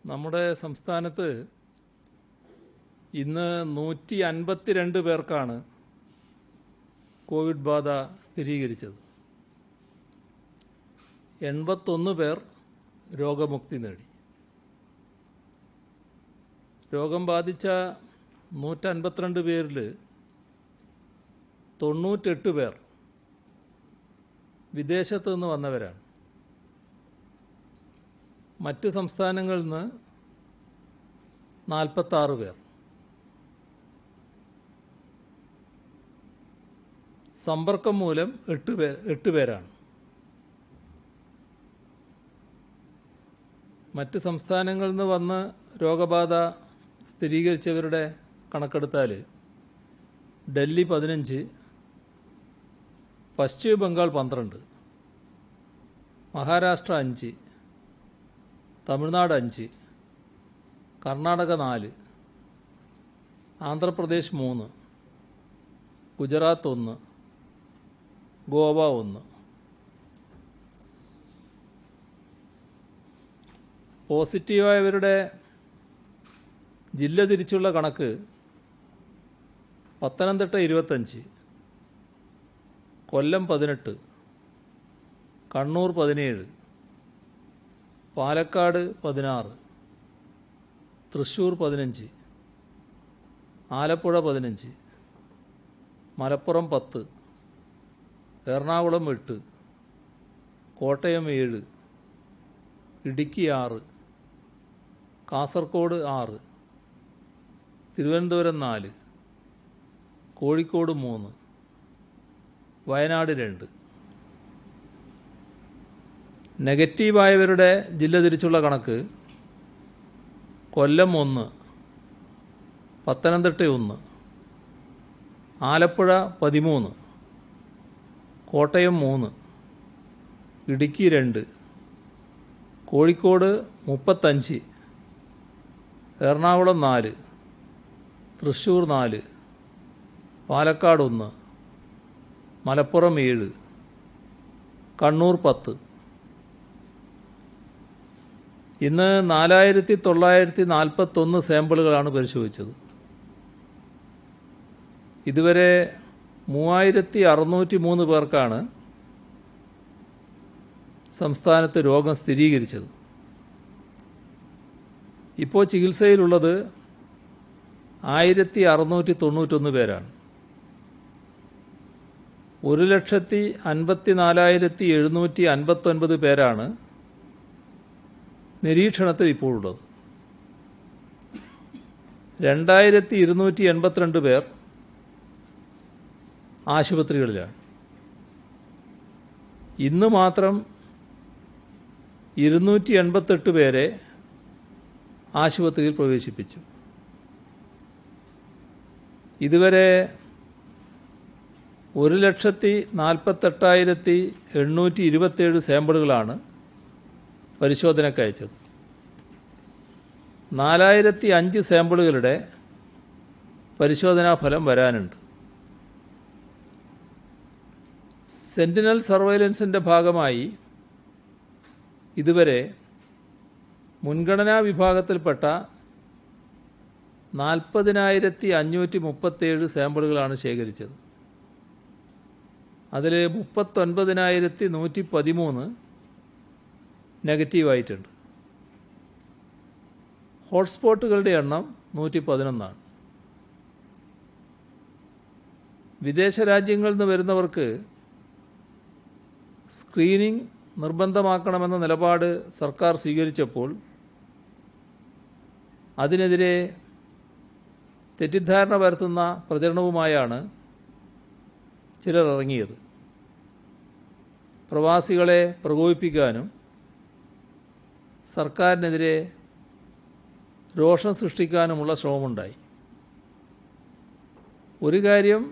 നമ്മുടെ സംസ്ഥാനത്ത് ഇന്ന് 152 പേർക്കാണ് കോവിഡ് ബാധ സ്ഥിരീകരിച്ചത്. 81 പേർ രോഗമുക്തി നേടി. രോഗം ബാധിച്ച 152 പേരിൽ 98 പേർ വിദേശത്തു നിന്ന് വന്നവരാണ്. മറ്റ് സംസ്ഥാനങ്ങളിൽ നിന്ന് 46 പേർ. സമ്പർക്കം മൂലം 8 പേരാണ്. മറ്റ് സംസ്ഥാനങ്ങളിൽ നിന്ന് വന്ന് രോഗബാധ സ്ഥിരീകരിച്ചവരുടെ കണക്കെടുത്താൽ ഡൽഹി 15, പശ്ചിമ ബംഗാൾ 12, മഹാരാഷ്ട്ര 5, തമിഴ്നാട് 5, കർണാടക 4, ആന്ധ്രാപ്രദേശ് 3, ഗുജറാത്ത് 1, ഗോവ 1. പോസിറ്റീവായവരുടെ ജില്ല തിരിച്ചുള്ള കണക്ക് പത്തനംതിട്ട 25, കൊല്ലം 18, കണ്ണൂർ 17, പാലക്കാട് 16, തൃശ്ശൂർ 15, ആലപ്പുഴ 15, മലപ്പുറം 10, എറണാകുളം 8, കോട്ടയം 7, ഇടുക്കി 6, കാസർഗോഡ് 6, തിരുവനന്തപുരം 4, കോഴിക്കോട് 3, വയനാട് 2. നെഗറ്റീവായവരുടെ ജില്ല തിരിച്ചുള്ള കണക്ക് കൊല്ലം 1, പത്തനംതിട്ട 1, ആലപ്പുഴ 13, കോട്ടയം 3, ഇടുക്കി 2, കോഴിക്കോട് 35, എറണാകുളം 4, തൃശ്ശൂർ 4, പാലക്കാട് 1, മലപ്പുറം 7, കണ്ണൂർ 10. ഇന്ന് 4941 സാമ്പിളുകളാണ് പരിശോധിച്ചത്. ഇതുവരെ 3603 പേർക്കാണ് സംസ്ഥാനത്ത് രോഗം സ്ഥിരീകരിച്ചത്. ഇപ്പോൾ ചികിത്സയിലുള്ളത് 1691 പേരാണ്. 1,54,759 പേരാണ് നിരീക്ഷണത്തിൽ ഇപ്പോഴുള്ളത്. 2282 പേർ ആശുപത്രികളിലാണ്. ഇന്ന് മാത്രം 288 പേരെ ആശുപത്രിയിൽ പ്രവേശിപ്പിച്ചു. ഇതുവരെ 1,48,827 സാമ്പിളുകളാണ് പരിശോധനയ്ക്ക് അയച്ചത്. 4005 സാമ്പിളുകളുടെ പരിശോധനാ ഫലം വരാനുണ്ട്. സെന്റിനൽ സർവൈലൻസിൻ്റെ ഭാഗമായി ഇതുവരെ മുൻഗണനാ വിഭാഗത്തിൽപ്പെട്ട 40,537 സാമ്പിളുകളാണ് ശേഖരിച്ചത്. അതിൽ 39,113 നെഗറ്റീവായിട്ടുണ്ട്. ഹോട്ട്സ്പോട്ടുകളുടെ എണ്ണം 111. വിദേശ രാജ്യങ്ങളിൽ നിന്ന് വരുന്നവർക്ക് സ്ക്രീനിംഗ് നിർബന്ധമാക്കണമെന്ന നിലപാട് സർക്കാർ സ്വീകരിച്ചപ്പോൾ അതിനെതിരെ തെറ്റിദ്ധാരണ പരത്തുന്ന പ്രചരണവുമായാണ് ചിലർ ഇറങ്ങിയത്. പ്രവാസികളെ പ്രകോപിപ്പിക്കാനും സർക്കാരിനെതിരെ രോഷം സൃഷ്ടിക്കാനുമുള്ള ശ്രമമുണ്ടായി. ഒരു കാര്യം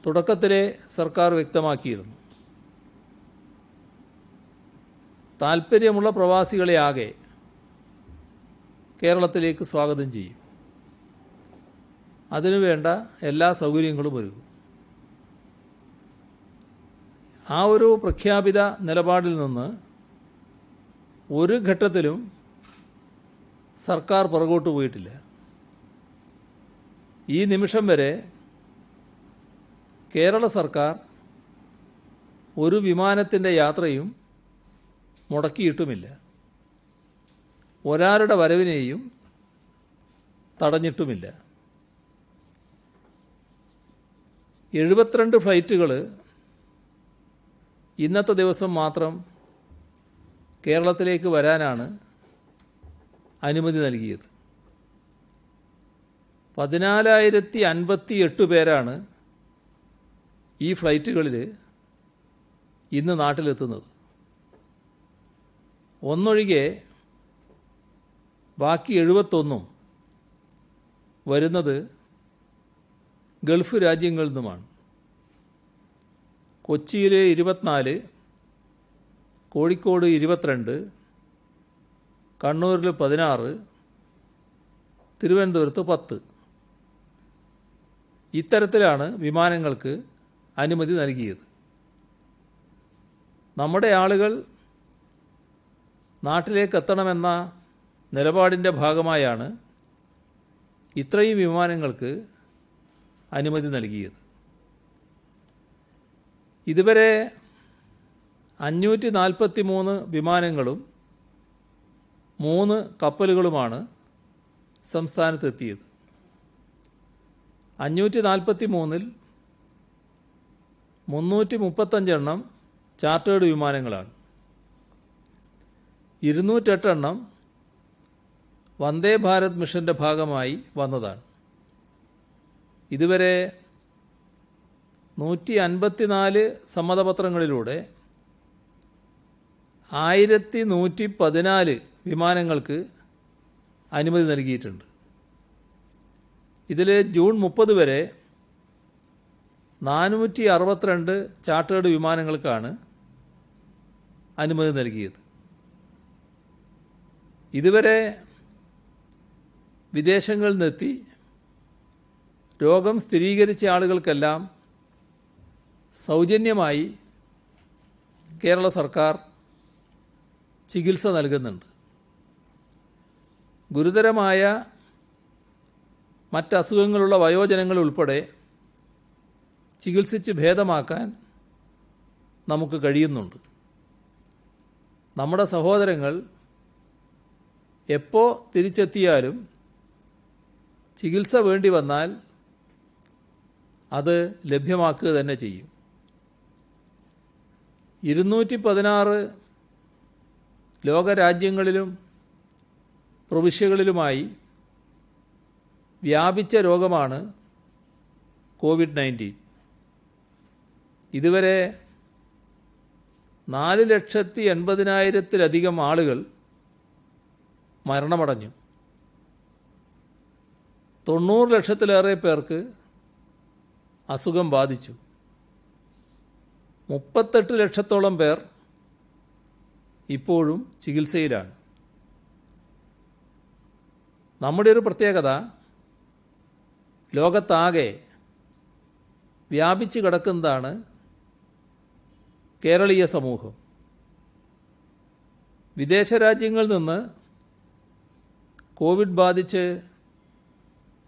തുടക്കത്തിലെ സർക്കാർ വ്യക്തമാക്കിയിരുന്നു. താൽപ്പര്യമുള്ള പ്രവാസികളെ ആകെ കേരളത്തിലേക്ക് സ്വാഗതം ചെയ്യും. അതിനുവേണ്ട എല്ലാ സൗകര്യങ്ങളും ഒരുക്കും. ആ ഒരു പ്രഖ്യാപിത നിലപാടിൽ നിന്ന് ഒരു ഘട്ടത്തിലും സർക്കാർ പുറകോട്ട് പോയിട്ടില്ല. ഈ നിമിഷം വരെ കേരള സർക്കാർ ഒരു വിമാനത്തിൻ്റെ യാത്രയും മുടക്കിയിട്ടുമില്ല. ഒരാളുടെ വരവിനെയും തടഞ്ഞിട്ടുമില്ല. 72 ഫ്ലൈറ്റുകൾ ഇന്നത്തെ ദിവസം മാത്രം കേരളത്തിലേക്ക് വരാനാണ് അനുമതി നൽകിയത്. 14,058 പേരാണ് ഈ ഫ്ലൈറ്റുകളിൽ ഇന്ന് നാട്ടിലെത്തുന്നത്. ഒന്നൊഴികെ ബാക്കി 71 വരുന്നത് ഗൾഫ് രാജ്യങ്ങളിൽ നിന്നുമാണ്. കൊച്ചിയിൽ 24, കോഴിക്കോട് 22, കണ്ണൂരിൽ 16, തിരുവനന്തപുരത്ത് 10. ഇത്തരത്തിലാണ് വിമാനങ്ങൾക്ക് അനുമതി നൽകിയത്. നമ്മുടെ ആളുകൾ നാട്ടിലേക്ക് എത്തണമെന്ന നിലപാടിൻ്റെ ഭാഗമായാണ് ഇത്രയും വിമാനങ്ങൾക്ക് അനുമതി നൽകിയത്. ഇതുവരെ 543 വിമാനങ്ങളും 3 കപ്പലുകളുമാണ് സംസ്ഥാനത്തെത്തിയത്. 543-ൽ 335 എണ്ണം ചാർട്ടേഡ് വിമാനങ്ങളാണ്. 208 എണ്ണം വന്ദേ ഭാരത് മിഷൻ്റെ ഭാഗമായി വന്നതാണ്. ഇതുവരെ 154 സമ്മതപത്രങ്ങളിലൂടെ 1114 വിമാനങ്ങൾക്ക് അനുമതി നൽകിയിട്ടുണ്ട്. ഇതിൽ ജൂൺ 30 വരെ 462 ചാർട്ടേഡ് വിമാനങ്ങൾക്കാണ് അനുമതി നൽകിയത്. ഇതുവരെ വിദേശങ്ങളിൽ നിന്നെത്തി രോഗം സ്ഥിരീകരിച്ച ആളുകൾക്കെല്ലാം സൗജന്യമായി കേരള സർക്കാർ ചികിത്സ നൽകുന്നുണ്ട്. ഗുരുതരമായ മറ്റസുഖങ്ങളുള്ള വയോജനങ്ങൾ ഉൾപ്പെടെ ചികിത്സിച്ച് ഭേദമാക്കാൻ നമുക്ക് കഴിയുന്നുണ്ട്. നമ്മുടെ സഹോദരങ്ങൾ എപ്പോൾ തിരിച്ചെത്തിയാലും ചികിത്സ വേണ്ടി വന്നാൽ അത് ലഭ്യമാക്കുക തന്നെ ചെയ്യും. 216 ലോകരാജ്യങ്ങളിലും പ്രവിശ്യകളിലുമായി വ്യാപിച്ച രോഗമാണ് കോവിഡ്-19. ഇതുവരെ 4,80,000-ലധികം ആളുകൾ മരണമടഞ്ഞു. 90 ലക്ഷത്തിലേറെ പേർക്ക് അസുഖം ബാധിച്ചു. 38 ലക്ഷത്തോളം പേർ ഇപ്പോഴും ചികിത്സയിലാണ്. നമ്മുടെ ഒരു പ്രത്യേകത, ലോകത്താകെ വ്യാപിച്ചു കിടക്കുന്നതാണ് കേരളീയ സമൂഹം. വിദേശ രാജ്യങ്ങളിൽ നിന്ന് കോവിഡ് ബാധിച്ച്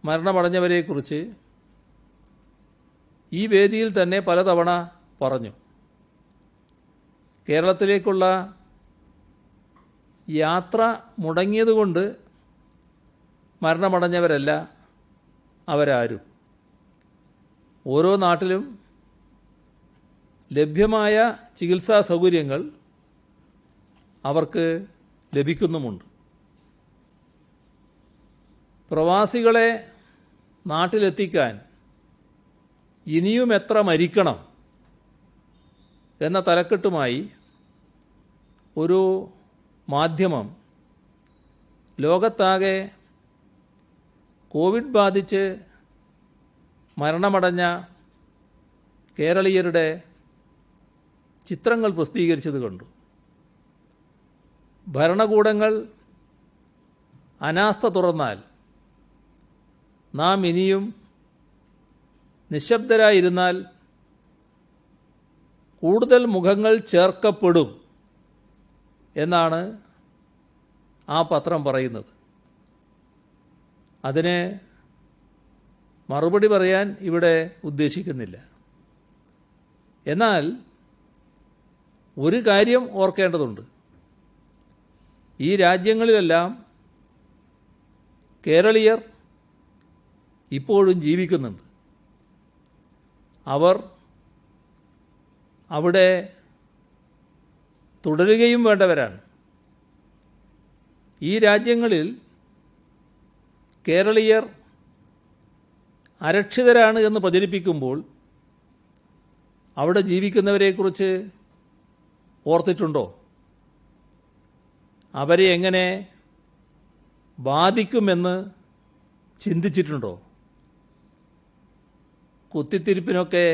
മരണമടഞ്ഞവരെക്കുറിച്ച് ഈ വേദിയിൽ തന്നെ പലതവണ പറഞ്ഞു. കേരളത്തിലേക്കുള്ള യാത്ര മുടങ്ങിയതുകൊണ്ട് മരണമടഞ്ഞവരല്ല അവരാരും. ഓരോ നാട്ടിലും ലഭ്യമായ ചികിത്സാ സൗകര്യങ്ങൾ അവർക്ക് ലഭിക്കുന്നുമുണ്ട്. പ്രവാസികളെ നാട്ടിലെത്തിക്കാൻ ഇനിയും എത്ര മരിക്കണം എന്ന തലക്കെട്ടുമായി ഒരു മാധ്യമം ലോകത്താകെ കോവിഡ് ബാധിച്ച് മരണമടഞ്ഞ കേരളീയരുടെ ചിത്രങ്ങൾ പ്രസിദ്ധീകരിച്ചത് കണ്ടു. ഭരണകൂടങ്ങൾ അനാസ്ഥ തുറന്നാൽ നാം ഇനിയും നിശബ്ദരായിരുന്നാൽ കൂടുതൽ മുഖങ്ങൾ ചേർക്കപ്പെടും എന്നാണ് ആ പത്രം പറയുന്നത്. അതിന് മറുപടി പറയാൻ ഇവിടെ ഉദ്ദേശിക്കുന്നില്ല. എന്നാൽ ഒരു കാര്യം ഓർക്കേണ്ടതുണ്ട്. ഈ രാജ്യങ്ങളിലെല്ലാം കേരളീയർ ഇപ്പോഴും ജീവിക്കുന്നുണ്ട്. അവർ അവിടെ തുടരുകയും വേണ്ടവരാണ്. ഈ രാജ്യങ്ങളിൽ കേരളീയർ അരക്ഷിതരാണ് എന്ന് പ്രചരിപ്പിക്കുമ്പോൾ അവിടെ ജീവിക്കുന്നവരെക്കുറിച്ച് ഓർത്തിട്ടുണ്ടോ? അവരെ എങ്ങനെ ബാധിക്കുമെന്ന് ചിന്തിച്ചിട്ടുണ്ടോ? കുത്തിത്തിരിപ്പിനൊക്കെ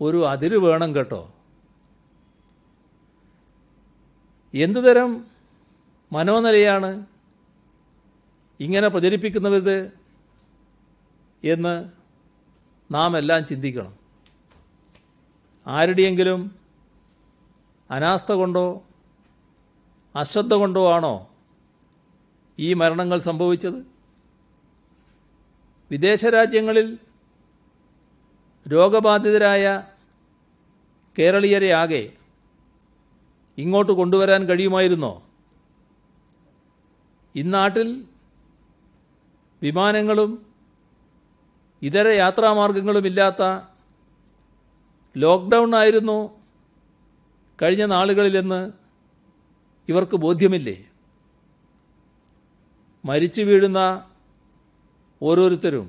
ഒരു അതിര് വേണം കേട്ടോ. എന്തുതരം മനോനിലയാണ് ഇങ്ങനെ പ്രചരിപ്പിക്കുന്നവത് എന്ന് നാം എല്ലാം ചിന്തിക്കണം. ആരുടെയെങ്കിലും അനാസ്ഥ കൊണ്ടോ അശ്രദ്ധ കൊണ്ടോ ആണോ ഈ മരണങ്ങൾ സംഭവിച്ചത്? വിദേശ രാജ്യങ്ങളിൽ രോഗബാധിതരായ കേരളീയരെ ആകെ ഇങ്ങോട്ട് കൊണ്ടുവരാൻ കഴിയുമായിരുന്നോ? ഇന്നാട്ടിൽ വിമാനങ്ങളും ഇതര യാത്രാമാർഗങ്ങളുമില്ലാത്ത ലോക്ക്ഡൗൺ ആയിരുന്നു കഴിഞ്ഞ നാളുകളിലെന്ന് ഇവർക്ക് ബോധ്യമില്ലേ? മരിച്ചു വീഴുന്ന ഓരോരുത്തരും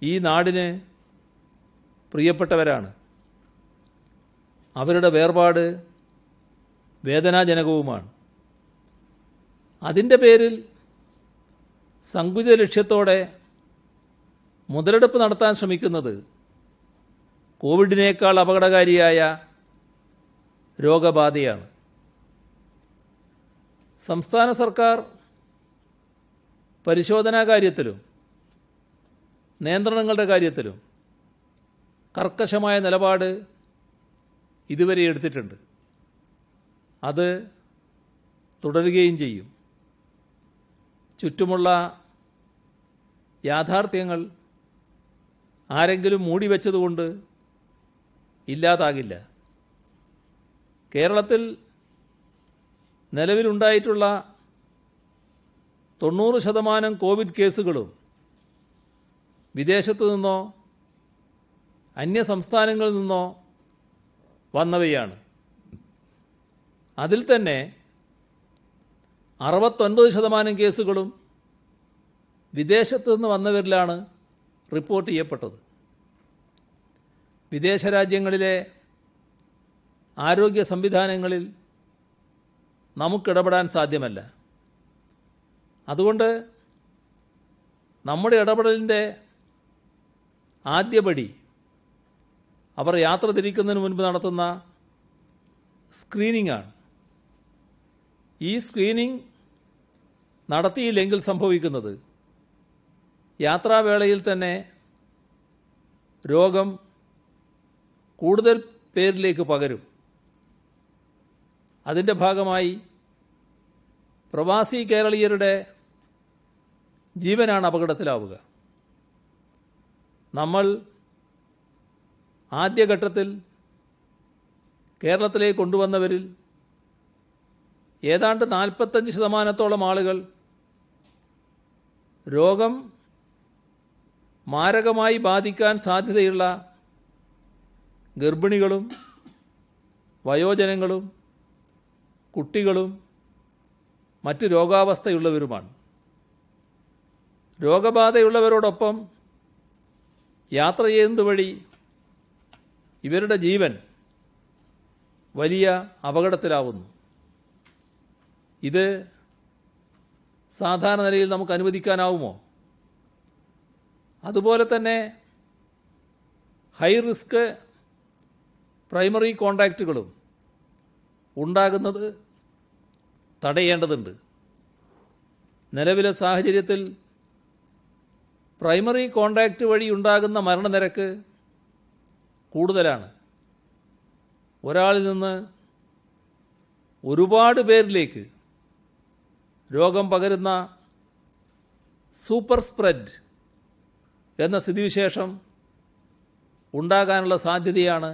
ഈ നാടിന് പ്രിയപ്പെട്ടവരാണ്. അവരുടെ വേർപാട് വേദനാജനകവുമാണ്. അതിൻ്റെ പേരിൽ സങ്കുചിത ലക്ഷ്യത്തോടെ മുതലെടുപ്പ് നടത്താൻ ശ്രമിക്കുന്നത് കോവിഡിനേക്കാൾ അപകടകാരിയായ രോഗബാധയാണ്. സംസ്ഥാന സർക്കാർ പരിശോധനാ കാര്യത്തിലും നിയന്ത്രണങ്ങളുടെ കാര്യത്തിലും കർക്കശമായ നിലപാട് ഇതുവരെ എടുത്തിട്ടുണ്ട്. അത് തുടരുകയും ചെയ്യും. ചുറ്റുമുള്ള യാഥാർത്ഥ്യങ്ങൾ ആരെങ്കിലും മൂടിവെച്ചതുകൊണ്ട് ഇല്ലാതാകില്ല. കേരളത്തിൽ നിലവിലുണ്ടായിട്ടുള്ള 90% കോവിഡ് കേസുകളും വിദേശത്തു നിന്നോ അന്യ സംസ്ഥാനങ്ങളിൽ നിന്നോ വന്നവയാണ്. അതിൽ തന്നെ 69% കേസുകളും വിദേശത്തു നിന്ന് വന്നവരിലാണ് റിപ്പോർട്ട് ചെയ്യപ്പെട്ടത്. വിദേശ രാജ്യങ്ങളിലെ ആരോഗ്യ സംവിധാനങ്ങളിൽ നമുക്കിടപെടാൻ സാധ്യമല്ല. അതുകൊണ്ട് നമ്മുടെ ഇടപെടലിൻ്റെ ആദ്യപടി അവർ യാത്ര തിരിക്കുന്നതിന് മുൻപ് നടത്തുന്ന സ്ക്രീനിംഗ് ആണ്. ഈ സ്ക്രീനിംഗ് നടത്തിയില്ലെങ്കിൽ സംഭവിക്കുന്നത് യാത്രാവേളയിൽ തന്നെ രോഗം കൂടുതൽ പേരിലേക്ക് പകരും. അതിൻ്റെ ഭാഗമായി പ്രവാസി കേരളീയരുടെ ജീവനാണ് അപകടത്തിലാവുക. നമ്മൾ ആദ്യഘട്ടത്തിൽ കേരളത്തിലേക്ക് കൊണ്ടുവന്നവരിൽ ഏതാണ്ട് 45% ആളുകൾ രോഗം മാരകമായി ബാധിക്കാൻ സാധ്യതയുള്ള ഗർഭിണികളും വയോജനങ്ങളും കുട്ടികളും മറ്റ് രോഗാവസ്ഥയുള്ളവരുമാണ്. രോഗബാധയുള്ളവരോടൊപ്പം യാത്ര ചെയ്യുന്നത് വഴി ഇവരുടെ ജീവൻ വലിയ അപകടത്തിലാവുന്നു. ഇത് സാധാരണ നിലയിൽ നമുക്ക് അനുവദിക്കാനാവുമോ? അതുപോലെ തന്നെ ഹൈ റിസ്ക് പ്രൈമറി കോണ്ടാക്റ്റുകളും ഉണ്ടാകുന്നത് തടയേണ്ടതുണ്ട്. നിലവിലെ സാഹചര്യത്തിൽ പ്രൈമറി കോണ്ടാക്റ്റ് വഴി ഉണ്ടാകുന്ന മരണനിരക്ക് കൂടുതലാണ്. ഒരാളിൽ നിന്ന് ഒരുപാട് പേരിലേക്ക് രോഗം പകരുന്ന സൂപ്പർ സ്പ്രെഡ് എന്ന സ്ഥിതിവിശേഷം ഉണ്ടാകാനുള്ള സാധ്യതയാണ്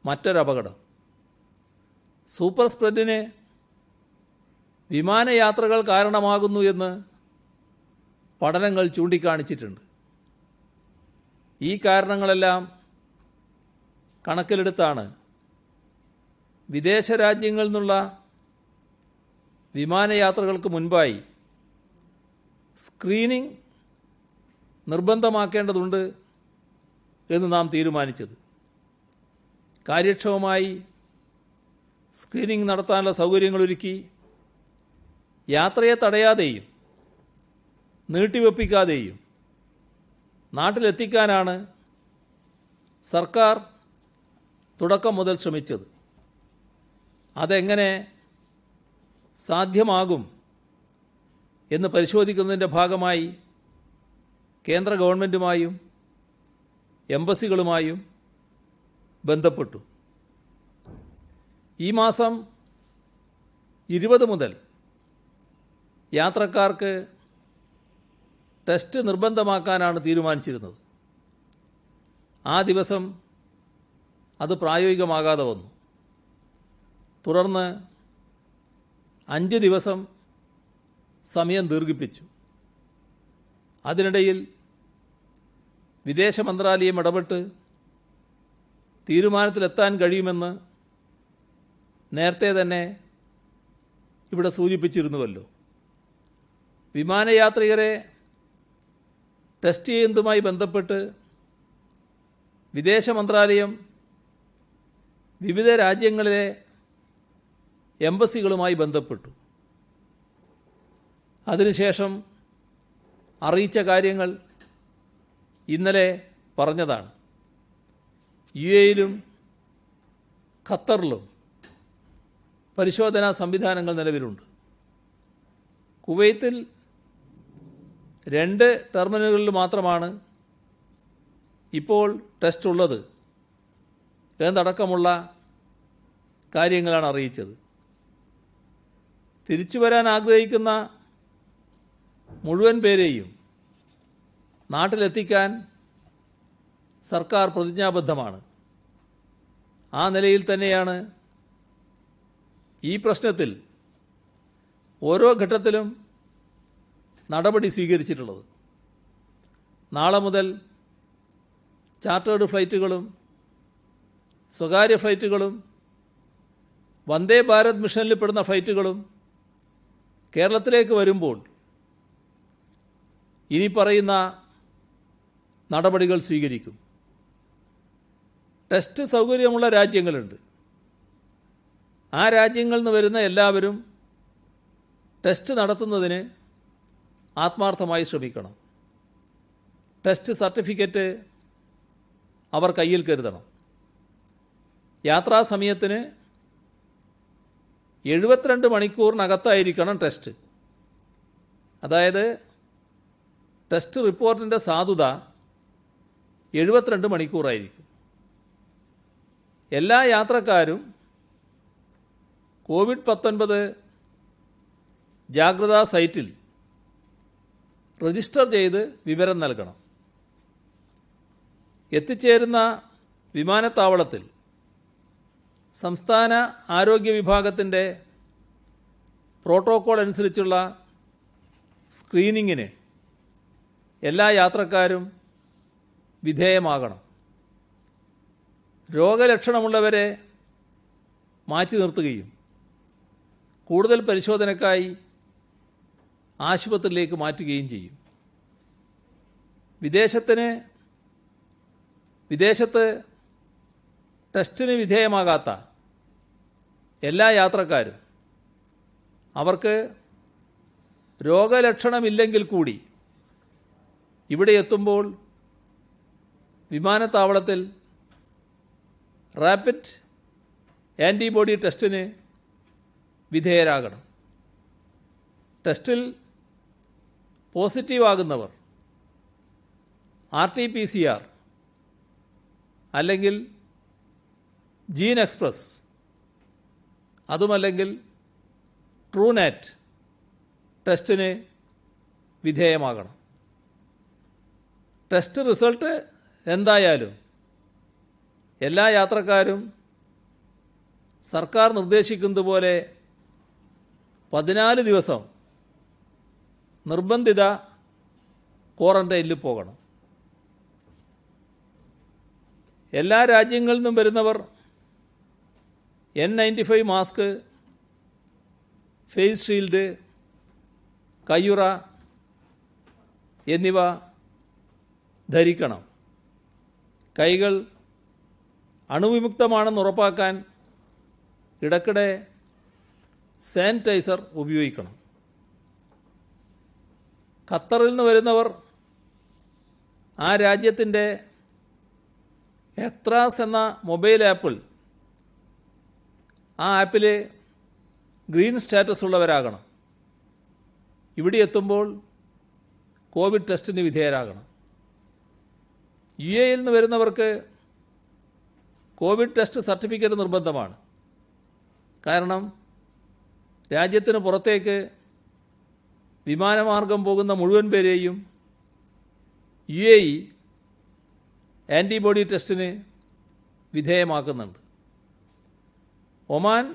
മറ്റൊരപകടം. സൂപ്പർ സ്പ്രെഡിന് വിമാനയാത്രകൾ കാരണമാകുന്നു എന്ന് പഠനങ്ങൾ ചൂണ്ടിക്കാണിച്ചിട്ടുണ്ട്. ഈ കാരണങ്ങളെല്ലാം കണക്കിലെടുത്താണ് വിദേശ രാജ്യങ്ങളിൽ നിന്നുള്ള വിമാനയാത്രകൾക്ക് മുൻപായി സ്ക്രീനിംഗ് നിർബന്ധമാക്കേണ്ടതുണ്ട് എന്ന് നാം തീരുമാനിച്ചത്. കാര്യക്ഷമമായി സ്ക്രീനിംഗ് നടത്താനുള്ള സൗകര്യങ്ങളൊരുക്കി യാത്രയെ തടയാതെയും നീട്ടിവെപ്പിക്കാതെയും നാട്ടിലെത്തിക്കാനാണ് സർക്കാർ തുടക്കം മുതൽ ശ്രമിച്ചത്. അതെങ്ങനെ സാധ്യമാകും എന്ന് പരിശോധിക്കുന്നതിൻ്റെ ഭാഗമായി കേന്ദ്ര ഗവൺമെൻറ്റുമായും എംബസികളുമായും ബന്ധപ്പെട്ടു. ഈ മാസം 20 മുതൽ യാത്രക്കാർക്ക് ടെസ്റ്റ് നിർബന്ധമാക്കാനാണ് തീരുമാനിച്ചിരുന്നത്. ആ ദിവസം അത് പ്രായോഗികമാകാതെ വന്നു. തുടർന്ന് 5 ദിവസം സമയം ദീർഘിപ്പിച്ചു. അതിനിടയിൽ വിദേശ മന്ത്രാലയം ഇടപെട്ട് തീരുമാനത്തിലെത്താൻ കഴിയുമെന്ന് നേരത്തെ തന്നെ ഇവിടെ സൂചിപ്പിച്ചിരുന്നുവല്ലോ. വിമാനയാത്രികരെ ടെസ്റ്റ് ചെയ്യുന്നതുമായി ബന്ധപ്പെട്ട് വിദേശ മന്ത്രാലയം വിവിധ രാജ്യങ്ങളിലെ എംബസികളുമായി ബന്ധപ്പെട്ടു. അതിനുശേഷം അറിയിച്ച കാര്യങ്ങൾ ഇന്നലെ പറഞ്ഞതാണ്. UAE-യിലും ഖത്തറിലും പരിശോധനാ സംവിധാനങ്ങൾ നിലവിലുണ്ട്. കുവൈത്തിൽ 2 ടെർമിനലുകളിൽ മാത്രമാണ് ഇപ്പോൾ ടെസ്റ്റ് ഉള്ളത് എന്നടക്കമുള്ള കാര്യങ്ങളാണ് അറിയിച്ചത്. തിരിച്ചു വരാൻ ആഗ്രഹിക്കുന്ന മുഴുവൻ പേരെയും നാട്ടിലെത്തിക്കാൻ സർക്കാർ പ്രതിജ്ഞാബദ്ധമാണ്. ആ നിലയിൽ തന്നെയാണ് ഈ പ്രശ്നത്തിൽ ഓരോ ഘട്ടത്തിലും നടപടി സ്വീകരിച്ചിട്ടുള്ളത്. നാളെ മുതൽ ചാർട്ടേഡ് ഫ്ലൈറ്റുകളും സ്വകാര്യ ഫ്ലൈറ്റുകളും വന്ദേ ഭാരത് മിഷനിൽ പെടുന്ന ഫ്ലൈറ്റുകളും കേരളത്തിലേക്ക് വരുമ്പോൾ ഇനി പറയുന്ന നടപടികൾ സ്വീകരിക്കും. ടെസ്റ്റ് സൗകര്യമുള്ള രാജ്യങ്ങളുണ്ട്. ആ രാജ്യങ്ങളിൽ നിന്ന് വരുന്ന എല്ലാവരും ടെസ്റ്റ് നടത്തുന്നതിന് ആത്മാർത്ഥമായി ശ്രമിക്കണം. ടെസ്റ്റ് സർട്ടിഫിക്കറ്റ് അവർ കയ്യിൽ കരുതണം. യാത്രാ സമയത്തിന് 72 മണിക്കൂറിനകത്തായിരിക്കണം ടെസ്റ്റ്. അതായത് ടെസ്റ്റ് റിപ്പോർട്ടിൻ്റെ സാധുത 72 മണിക്കൂറായിരിക്കും. എല്ലാ യാത്രക്കാരും COVID-19 ജാഗ്രതാ സൈറ്റിൽ രജിസ്റ്റർ ചെയ്ത് വിവരം നൽകണം. എത്തിച്ചേരുന്ന വിമാനത്താവളത്തിൽ സംസ്ഥാന ആരോഗ്യ വിഭാഗത്തിൻ്റെ പ്രോട്ടോക്കോൾ അനുസരിച്ചുള്ള സ്ക്രീനിങ്ങിന് എല്ലാ യാത്രക്കാരും വിധേയമാകണം. രോഗലക്ഷണമുള്ളവരെ മാറ്റി നിർത്തുകയും കൂടുതൽ പരിശോധനയ്ക്കായി ആശുപത്രിയിലേക്ക് മാറ്റുകയും ചെയ്യും. വിദേശത്ത് ടെസ്റ്റിന് വിധേയമാകാത്ത എല്ലാ യാത്രക്കാരും അവർക്ക് രോഗലക്ഷണമില്ലെങ്കിൽ കൂടി ഇവിടെ എത്തുമ്പോൾ വിമാനത്താവളത്തിൽ റാപ്പിഡ് ആൻറ്റിബോഡി ടെസ്റ്റിന് വിധേയരാകണം. ടെസ്റ്റിൽ പോസിറ്റീവാകുന്നവർ RT-PCR അല്ലെങ്കിൽ ജീൻ എക്സ്പ്രസ് അതുമല്ലെങ്കിൽ ട്രൂനാറ്റ് ടെസ്റ്റിന് വിധേയമാകണം. ടെസ്റ്റ് റിസൾട്ട് എന്തായാലും എല്ലാ യാത്രക്കാരും സർക്കാർ നിർദ്ദേശിക്കുന്നത് പോലെ 14 ദിവസം നിർബന്ധിത ക്വാറന്റൈനിൽ പോകണം. എല്ലാ രാജ്യങ്ങളിൽ നിന്നും വരുന്നവർ N95 മാസ്ക്, ഫേസ് ഷീൽഡ്, കയ്യുറ എന്നിവ ധരിക്കണം. കൈകൾ അണുവിമുക്തമാണെന്ന് ഉറപ്പാക്കാൻ ഇടയ്ക്കിടെ സാനിറ്റൈസർ ഉപയോഗിക്കണം. ഖത്തറിൽ നിന്ന് വരുന്നവർ ആ രാജ്യത്തിൻ്റെ എത്രാസ് എന്ന മൊബൈൽ ആപ്പിൽ ഗ്രീൻ സ്റ്റാറ്റസ് ഉള്ളവരാകണം. ഇവിടെ എത്തുമ്പോൾ കോവിഡ് ടെസ്റ്റിന് വിധേയരാകണം. UAE-യിൽ നിന്ന് വരുന്നവർക്ക് കോവിഡ് ടെസ്റ്റ് സർട്ടിഫിക്കറ്റ് നിർബന്ധമാണ്. കാരണം രാജ്യത്തിന് പുറത്തേക്ക് വിമാനമാർഗം പോകുന്ന മുഴുവൻ പേരെയും UAE ആൻറ്റിബോഡി ടെസ്റ്റിന് വിധേയമാക്കുന്നുണ്ട്. ഒമാൻ,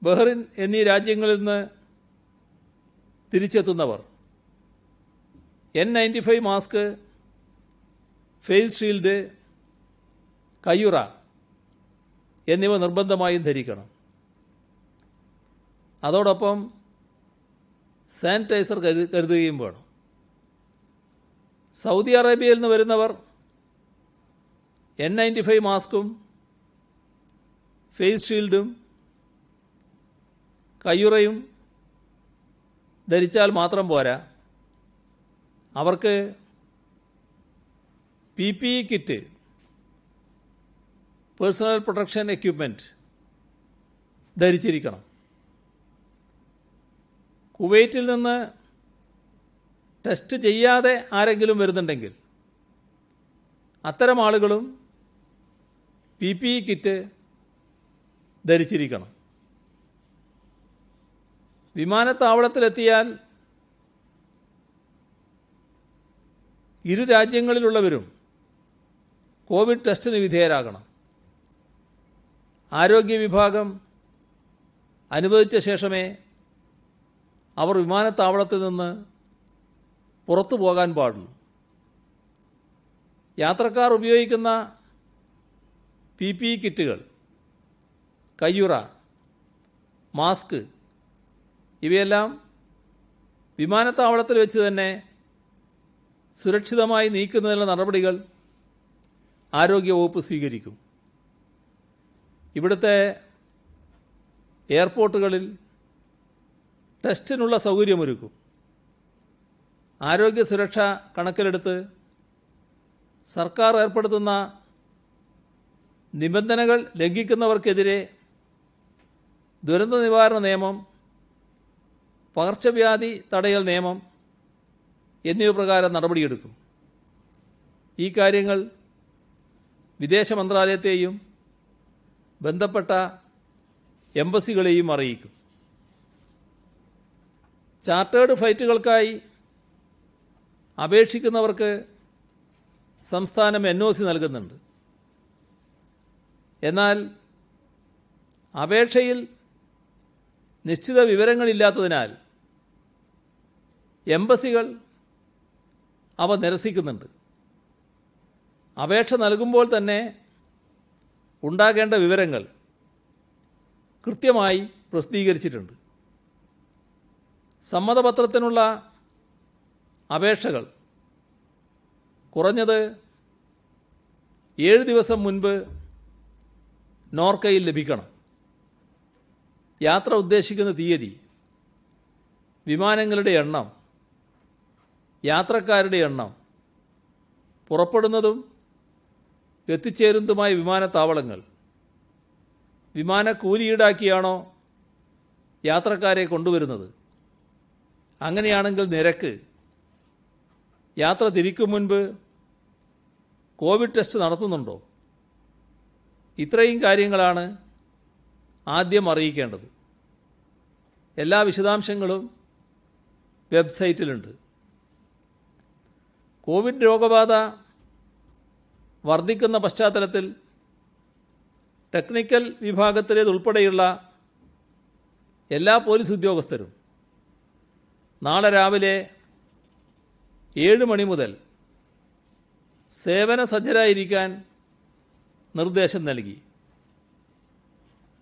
ബഹ്റിൻ എന്നീ രാജ്യങ്ങളിൽ നിന്ന് തിരിച്ചെത്തുന്നവർ N95 മാസ്ക്, ഫേസ് ഷീൽഡ്, കയ്യുറ എന്നിവ നിർബന്ധമായും ധരിക്കണം. അതോടൊപ്പം സാനിറ്റൈസർ കരുതുകയും വേണം. സൗദി അറേബ്യയിൽ നിന്ന് വരുന്നവർ N95 മാസ്കും ഫേസ് ഷീൽഡും കയ്യുറയും ധരിച്ചാൽ മാത്രം പോരാ, അവർക്ക് PPE kit, personal protection equipment ധരിച്ചിരിക്കണം. കുവൈറ്റിൽ നിന്ന് ടെസ്റ്റ് ചെയ്യാതെ ആരെങ്കിലും വരുന്നുണ്ടെങ്കിൽ അത്തരം ആളുകളും PPE കിറ്റ് ധരിച്ചിരിക്കണം. വിമാനത്താവളത്തിലെത്തിയാൽ ഇരു രാജ്യങ്ങളിലുള്ളവരും കോവിഡ് ടെസ്റ്റിന് വിധേയരാകണം. ആരോഗ്യ വിഭാഗം അനുവദിച്ച ശേഷമേ അവർ വിമാനത്താവളത്തിൽ നിന്ന് പുറത്തു പോകാൻ പാടുള്ളൂ. യാത്രക്കാർ ഉപയോഗിക്കുന്ന PPE കിറ്റുകൾ, കയ്യുറ, മാസ്ക് ഇവയെല്ലാം വിമാനത്താവളത്തിൽ വെച്ച് തന്നെ സുരക്ഷിതമായി നീക്കുന്നതിനുള്ള നടപടികൾ ആരോഗ്യവകുപ്പ് സ്വീകരിക്കും. ഇവിടുത്തെ എയർപോർട്ടുകളിൽ ടെസ്റ്റിനുള്ള സൗകര്യമൊരുക്കും. ആരോഗ്യ സുരക്ഷ കണക്കിലെടുത്ത് സർക്കാർ ഏർപ്പെടുത്തുന്ന നിബന്ധനകൾ ലംഘിക്കുന്നവർക്കെതിരെ ദുരന്ത നിവാരണ നിയമം, പകർച്ചവ്യാധി തടയൽ നിയമം എന്നിവ പ്രകാരം നടപടിയെടുക്കും. ഈ കാര്യങ്ങൾ വിദേശ മന്ത്രാലയത്തെയും ബന്ധപ്പെട്ട എംബസികളെയും അറിയിക്കും. ചാർട്ടേഡ് ഫ്ലൈറ്റുകൾക്കായി അപേക്ഷിക്കുന്നവർക്ക് സംസ്ഥാനം NOC നൽകുന്നുണ്ട്. എന്നാൽ അപേക്ഷയിൽ നിശ്ചിത വിവരങ്ങളില്ലാത്തതിനാൽ എംബസികൾ അവ നിരസിക്കുന്നുണ്ട്. അപേക്ഷ നൽകുമ്പോൾ തന്നെ ഉണ്ടാകേണ്ട വിവരങ്ങൾ കൃത്യമായി പ്രസിദ്ധീകരിച്ചിട്ടുണ്ട്. സമ്മതപത്രത്തിനുള്ള അപേക്ഷകൾ കുറഞ്ഞത് 7 ദിവസം മുൻപ് നോർക്കയിൽ ലഭിക്കണം. യാത്ര ഉദ്ദേശിക്കുന്ന തീയതി, വിമാനങ്ങളുടെ എണ്ണം, യാത്രക്കാരുടെ എണ്ണം, പുറപ്പെടുന്നതും എത്തിച്ചേരുന്നതുമായ വിമാനത്താവളങ്ങൾ, വിമാനക്കൂലി ഈടാക്കിയാണോ യാത്രക്കാരെ കൊണ്ടുവരുന്നത്, അങ്ങനെയാണെങ്കിൽ നിരക്ക്, യാത്ര തിരിക്കും മുൻപ് കോവിഡ് ടെസ്റ്റ് നടത്തുന്നുണ്ടോ, ഇത്രയും കാര്യങ്ങളാണ് ആദ്യം അറിയിക്കേണ്ടത്. എല്ലാ വിശദാംശങ്ങളും വെബ്സൈറ്റിലുണ്ട്. കോവിഡ് രോഗബാധ വർദ്ധിക്കുന്ന പശ്ചാത്തലത്തിൽ ടെക്നിക്കൽ വിഭാഗത്തിലേതുൾപ്പെടെയുള്ള എല്ലാ പോലീസ് ഉദ്യോഗസ്ഥരും നാളെ രാവിലെ 7 മണി മുതൽ സേവന സജ്ജരായിരിക്കാൻ നിർദ്ദേശം നൽകി.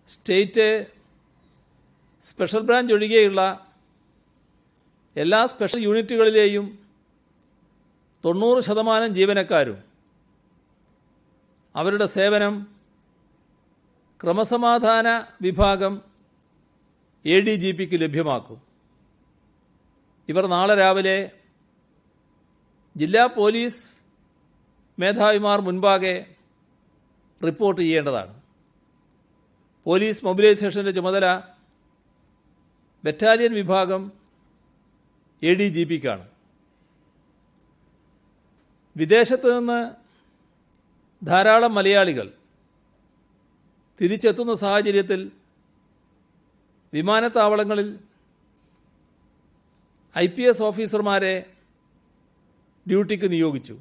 സ്റ്റേറ്റ് സ്പെഷ്യൽ ബ്രാഞ്ച് ഒഴികെയുള്ള എല്ലാ സ്പെഷ്യൽ യൂണിറ്റുകളിലെയും 90% ജീവനക്കാരും അവരുടെ സേവനം ക്രമസമാധാന വിഭാഗം ADGPക്ക് ലഭ്യമാക്കും. ഇവർ നാളെ രാവിലെ ജില്ലാ പോലീസ് മേധാവിമാർ മുൻപാകെ റിപ്പോർട്ട് ചെയ്യേണ്ടതാണ്. പോലീസ് മൊബിലൈസേഷൻ്റെ ചുമതല ബറ്റാലിയൻ വിഭാഗം ADGPക്കാണ്. വിദേശത്ത് നിന്ന് ധാരാളം മലയാളികൾ തിരിച്ചെത്തുന്ന സാഹചര്യത്തിൽ വിമാനത്താവളങ്ങളിൽ IPS ഓഫീസർമാരെ ഡ്യൂട്ടിക്ക് നിയോഗിച്ചു.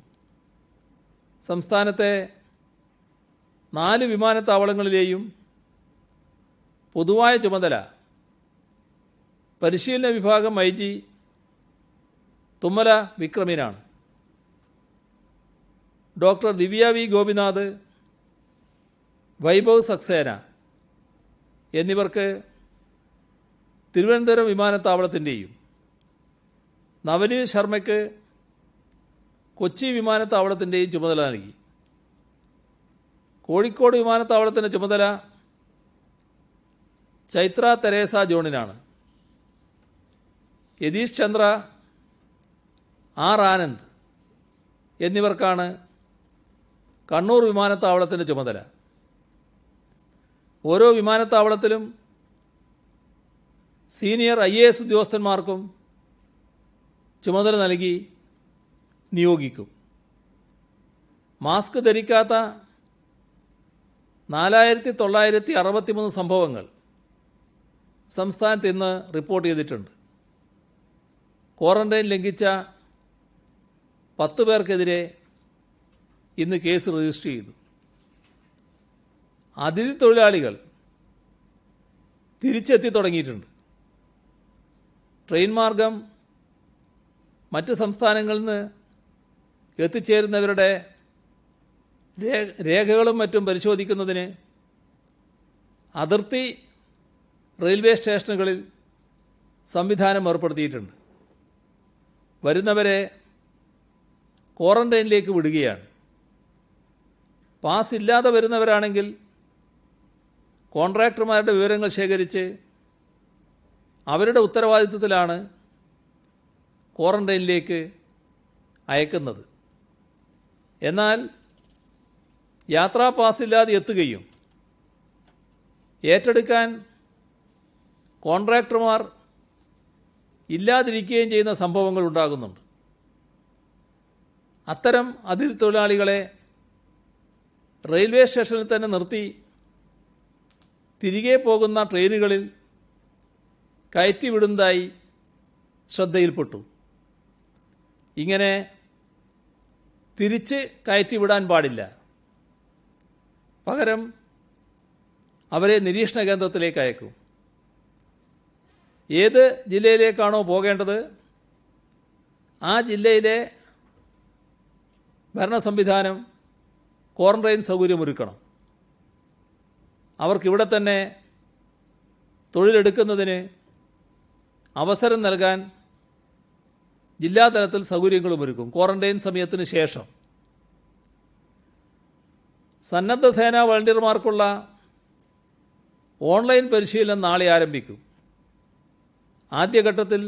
സംസ്ഥാനത്തെ 4 വിമാനത്താവളങ്ങളിലെയും പൊതുവായ ചുമതല പരിശീലന വിഭാഗം IG തുമ്മല വിക്രമിനാണ്. ഡോക്ടർ ദിവ്യ V ഗോപിനാഥ്, വൈഭവ് സക്സേന എന്നിവർക്ക് തിരുവനന്തപുരം വിമാനത്താവളത്തിൻ്റെയും നവനീത് ശർമ്മയ്ക്ക് കൊച്ചി വിമാനത്താവളത്തിൻ്റെയും ചുമതല നൽകി. കോഴിക്കോട് വിമാനത്താവളത്തിൻ്റെ ചുമതല ചൈത്ര തെരേസ ജോണിനാണ്. യതീഷ് ചന്ദ്ര, R ആനന്ദ് എന്നിവർക്കാണ് കണ്ണൂർ വിമാനത്താവളത്തിൻ്റെ ചുമതല. ഓരോ വിമാനത്താവളത്തിലും സീനിയർ IAS ഉദ്യോഗസ്ഥന്മാർക്കും ചുമതല നൽകി നിയോഗിക്കും. മാസ്ക് ധരിക്കാത്ത 4963 സംഭവങ്ങൾ സംസ്ഥാനത്ത് ഇന്ന് റിപ്പോർട്ട് ചെയ്തിട്ടുണ്ട്. ക്വാറന്റൈൻ ലംഘിച്ച 10 പേർക്കെതിരെ ഇന്ന് കേസ് രജിസ്റ്റർ ചെയ്തു. അതിഥി തൊഴിലാളികൾ തിരിച്ചെത്തി തുടങ്ങിയിട്ടുണ്ട്. ട്രെയിൻ മാർഗം മറ്റ് സംസ്ഥാനങ്ങളിൽ നിന്ന് എത്തിച്ചേരുന്നവരുടെ രേഖകളും മറ്റും പരിശോധിക്കുന്നതിന് അതിർത്തി റെയിൽവേ സ്റ്റേഷനുകളിൽ സംവിധാനം ഏർപ്പെടുത്തിയിട്ടുണ്ട്. വരുന്നവരെ ക്വാറന്റൈനിലേക്ക് വിടുകയാണ്. പാസ് ഇല്ലാതെ വരുന്നവരാണെങ്കിൽ കോൺട്രാക്ടർമാരുടെ വിവരങ്ങൾ ശേഖരിച്ച് അവരുടെ ഉത്തരവാദിത്വത്തിലാണ് ക്വാറന്റൈനിലേക്ക് അയക്കുന്നത്. എന്നാൽ യാത്രാ പാസില്ലാതെ എത്തുകയും ഏറ്റെടുക്കാൻ കോൺട്രാക്ടർമാർ ഇല്ലാതിരിക്കുകയും ചെയ്യുന്ന സംഭവങ്ങൾ ഉണ്ടാകുന്നുണ്ട്. അത്തരം അതിഥി തൊഴിലാളികളെ റെയിൽവേ സ്റ്റേഷനിൽ തന്നെ നിർത്തി തിരികെ പോകുന്ന ട്രെയിനുകളിൽ കയറ്റിവിടുന്നതായി ശ്രദ്ധയിൽപ്പെട്ടു. ഇങ്ങനെ തിരിച്ച് കയറ്റിവിടാൻ പാടില്ല. പകരം അവരെ നിരീക്ഷണ കേന്ദ്രത്തിലേക്ക് അയക്കും. ഏത് ജില്ലയിലേക്കാണോ പോകേണ്ടത് ആ ജില്ലയിലെ ഭരണ സംവിധാനം ക്വാറന്റൈൻ സൗകര്യമൊരുക്കണം. അവർക്കിവിടെ തന്നെ തൊഴിലെടുക്കുന്നതിന് അവസരം നൽകാൻ ജില്ലാതലത്തിൽ സൗകര്യങ്ങളും ഒരുക്കും. ക്വാറന്റൈൻ സമയത്തിന് ശേഷം സന്നദ്ധ സേനാ വളണ്ടിയർമാർക്കുള്ള ഓൺലൈൻ പരിശീലനം നാളെ ആരംഭിക്കും. ആദ്യഘട്ടത്തിൽ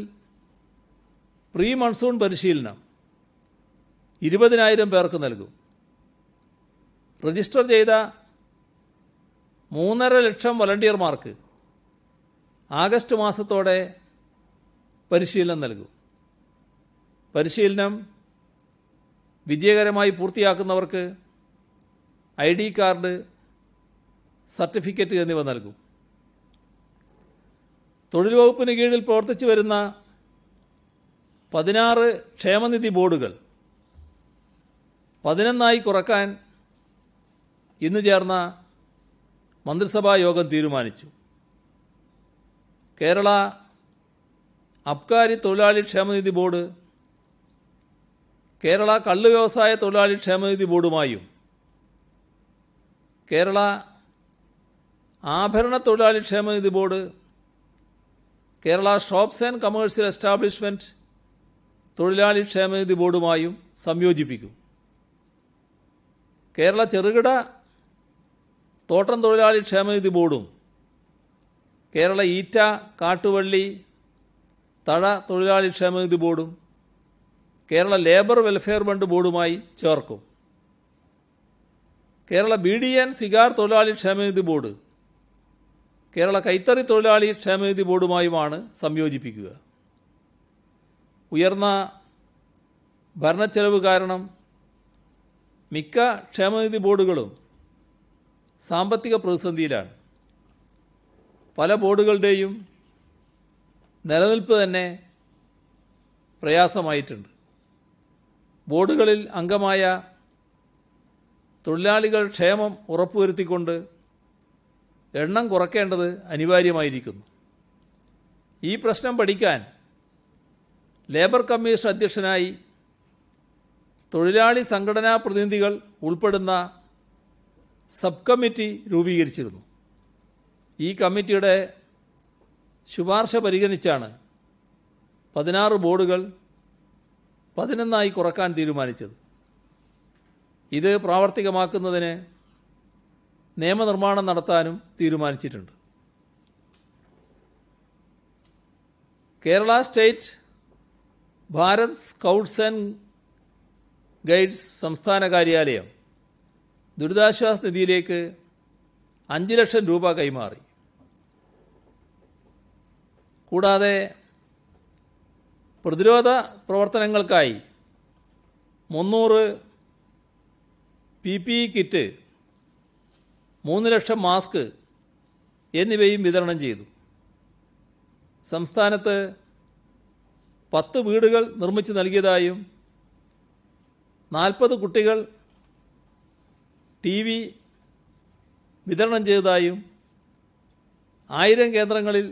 പ്രീ മൺസൂൺ പരിശീലനം 20,000 പേർക്ക് നൽകും. രജിസ്റ്റർ ചെയ്ത 3.5 ലക്ഷം വളണ്ടിയർമാർക്ക് ആഗസ്റ്റ് മാസത്തോടെ പരിശീലനം നൽകും. പരിശീലനം വിജയകരമായി പൂർത്തിയാക്കുന്നവർക്ക് ID കാർഡ്, സർട്ടിഫിക്കറ്റ് എന്നിവ നൽകും. തൊഴിൽ വകുപ്പിന് കീഴിൽ പ്രവർത്തിച്ചു വരുന്ന 16 ക്ഷേമനിധി ബോർഡുകൾ 11 കുറക്കാൻ ഇന്ന് ചേർന്ന മന്ത്രിസഭാ യോഗം തീരുമാനിച്ചു. കേരള അബ്കാരി തൊഴിലാളി ക്ഷേമനിധി ബോർഡ് കേരള കള്ള് വ്യവസായ തൊഴിലാളി ക്ഷേമനിധി ബോർഡുമായും കേരള ആഭരണ തൊഴിലാളി ക്ഷേമനിധി board Kerala shops and commercial establishment തൊഴിലാളി ക്ഷേമനിധി ബോർഡുമായും സംയോജിപ്പിക്കും. കേരള ചെറുകിട തോട്ടം തൊഴിലാളി ക്ഷേമനിധി ബോർഡും കേരള ഈറ്റ, കാട്ടുവള്ളി, തഴ തൊഴിലാളി ക്ഷേമനിധി ബോർഡും കേരള ലേബർ വെൽഫെയർ ഫണ്ട് ബോർഡുമായി ചേർക്കും. കേരള ബീഡി ആൻഡ് സിഗാർ തൊഴിലാളി ക്ഷേമനിധി ബോർഡ് കേരള കൈത്തറി തൊഴിലാളി ക്ഷേമനിധി ബോർഡുമായുമാണ് സംയോജിപ്പിക്കുക. ഉയർന്ന ഭരണച്ചെലവ് കാരണം മിക്ക ക്ഷേമനിധി ബോർഡുകളും സാമ്പത്തിക പ്രതിസന്ധിയിലാണ്. പല ബോർഡുകളുടെയും നിലനിൽപ്പ് തന്നെ പ്രയാസമായിട്ടുണ്ട്. ബോർഡുകളിൽ അംഗമായ തൊഴിലാളികൾ ക്ഷേമം ഉറപ്പുവരുത്തിക്കൊണ്ട് എണ്ണം കുറയ്ക്കേണ്ടത് അനിവാര്യമായിരിക്കുന്നു. ഈ പ്രശ്നം പഠിക്കാൻ ലേബർ കമ്മീഷൻ അധ്യക്ഷനായി തൊഴിലാളി സംഘടനാ പ്രതിനിധികൾ ഉൾപ്പെടുന്ന സബ് കമ്മിറ്റി രൂപീകരിച്ചിരുന്നു. ഈ കമ്മിറ്റിയുടെ ശുപാർശ പരിഗണിച്ചാണ് 16 ബോർഡുകൾ 11 കുറക്കാൻ തീരുമാനിച്ചത്. ഇത് പ്രാവർത്തികമാക്കുന്നതിന് നിയമനിർമ്മാണം നടത്താനും തീരുമാനിച്ചിട്ടുണ്ട്. Kerala state Bharat scouts and guides സംസ്ഥാന കാര്യാലയം ദുരിതാശ്വാസ നിധിയിലേക്ക് 5 ലക്ഷം രൂപ കൈമാറി. കൂടാതെ പ്രതിരോധ പ്രവർത്തനങ്ങൾക്കായി 300 PPE കിറ്റ്, 3 ലക്ഷം മാസ്ക് എന്നിവയും വിതരണം ചെയ്തു. സംസ്ഥാനത്ത് 10 വീടുകൾ നിർമ്മിച്ചു നൽകിയതായും 40 കുട്ടികൾ TV വിതരണം ചെയ്തതായും 1000 കേന്ദ്രങ്ങളിൽ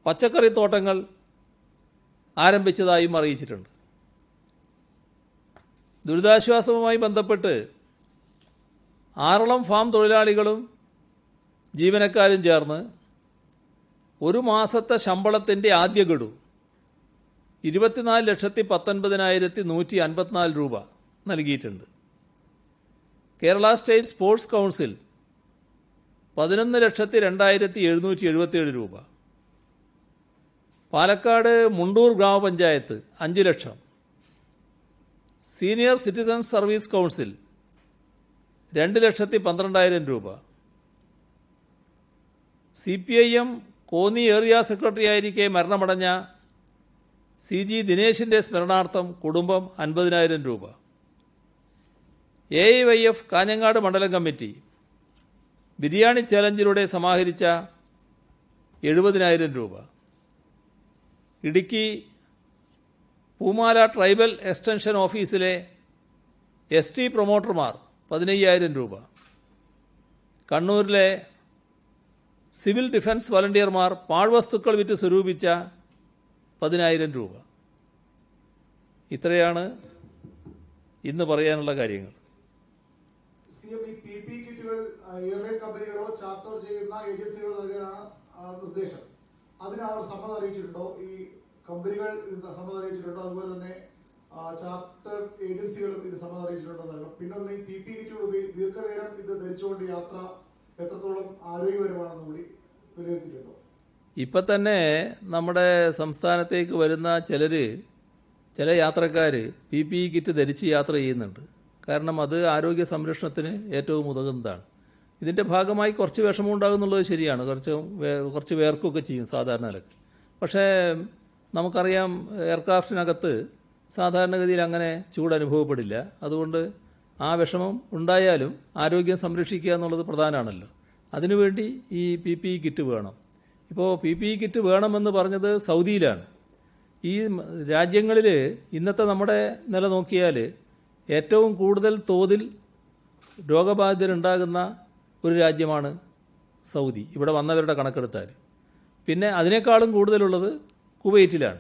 പച്ചക്കറി തോട്ടങ്ങൾ ആരംഭിച്ചതായും അറിയിച്ചിട്ടുണ്ട്. ദുരിതാശ്വാസവുമായി ബന്ധപ്പെട്ട് ആറളം ഫാം തൊഴിലാളികളും ജീവനക്കാരും ചേർന്ന് ഒരു മാസത്തെ ശമ്പളത്തിൻ്റെ ആദ്യ ഗഡു 24,19,154 രൂപ നൽകിയിട്ടുണ്ട്. കേരള സ്റ്റേറ്റ് സ്പോർട്സ് കൗൺസിൽ 11,02,777 രൂപ. പാലക്കാട് മുണ്ടൂർ ഗ്രാമപഞ്ചായത്ത് 5 ലക്ഷം. സീനിയർ സിറ്റിസൺസ് സർവീസ് കൗൺസിൽ 2,12,000 രൂപ. CPIM കോന്നി ഏരിയ സെക്രട്ടറിയായിരിക്കെ മരണമടഞ്ഞ CG ദിനേശിൻ്റെ സ്മരണാർത്ഥം കുടുംബം 50,000 രൂപ. AIYF കാഞ്ഞങ്ങാട് മണ്ഡലം കമ്മിറ്റി ബിരിയാണി ചലഞ്ചിലൂടെ സമാഹരിച്ച 70,000 രൂപ. ഇടുക്കി പൂമാല ട്രൈബൽ എക്സ്റ്റൻഷൻ ഓഫീസിലെ ST പ്രൊമോട്ടർമാർ 15,000 രൂപ. കണ്ണൂരിലെ സിവിൽ ഡിഫൻസ് വളണ്ടിയർമാർ പാഴ്വസ്തുക്കൾ വിറ്റ് സ്വരൂപിച്ച 10,000 രൂപ. ഇത്രയാണ് ഇന്ന് പറയാനുള്ള കാര്യങ്ങൾ. PPE കിറ്റുകൾ എയർലൈൻ കമ്പനികളോ ചാർട്ടർ ചെയ്യുന്ന ഏജൻസികളോ നൽകാനാണ് നിർദ്ദേശം. അതിന് അവർ സമ്മതം അറിയിച്ചിട്ടുണ്ടോ? ഈ കമ്പനികൾ സമ്മതം അറിയിച്ചിട്ടുണ്ടോ? അതുപോലെ തന്നെ ചാർട്ടർ ഏജൻസികൾ ഇത് സമ്മതം അറിയിച്ചിട്ടുണ്ടോ? പിന്നെ ഈ PPE കിറ്റുകൾ ദീർഘനേരം ഇത് ധരിച്ചുകൊണ്ട് യാത്ര എത്രത്തോളം ആരോഗ്യപരമാണെന്ന് കൂടി വിലയിരുത്തിയിട്ടുണ്ടോ? ഇപ്പം തന്നെ നമ്മുടെ സംസ്ഥാനത്തേക്ക് വരുന്ന ചില യാത്രക്കാർ PPE കിറ്റ് ധരിച്ച് യാത്ര ചെയ്യുന്നുണ്ട്. കാരണം അത് ആരോഗ്യ സംരക്ഷണത്തിന് ഏറ്റവും ഉതകുന്നതാണ്. ഇതിൻ്റെ ഭാഗമായി കുറച്ച് വിഷമം ഉണ്ടാകുന്നുള്ളത് ശരിയാണ്. കുറച്ച് വേർക്കുകയൊക്കെ ചെയ്യും സാധാരണ നിലക്ക്. പക്ഷേ നമുക്കറിയാം, എയർക്രാഫ്റ്റിനകത്ത് സാധാരണഗതിയിൽ അങ്ങനെ ചൂട് അനുഭവപ്പെടില്ല. അതുകൊണ്ട് ആ വിഷമം ഉണ്ടായാലും ആരോഗ്യം സംരക്ഷിക്കുക എന്നുള്ളത് പ്രധാനമാണല്ലോ. അതിനുവേണ്ടി ഈ PPE കിറ്റ് വേണം. ഇപ്പോൾ PPE കിറ്റ് വേണമെന്ന് പറഞ്ഞത് സൗദിയിലാണ്. ഈ രാജ്യങ്ങളിൽ ഇന്നത്തെ നമ്മുടെ നില നോക്കിയാൽ ഏറ്റവും കൂടുതൽ തോതിൽ രോഗബാധിതരുണ്ടാകുന്ന ഒരു രാജ്യമാണ് സൗദി, ഇവിടെ വന്നവരുടെ കണക്കെടുത്താൽ. പിന്നെ അതിനേക്കാളും കൂടുതലുള്ളത് കുവൈറ്റിലാണ്.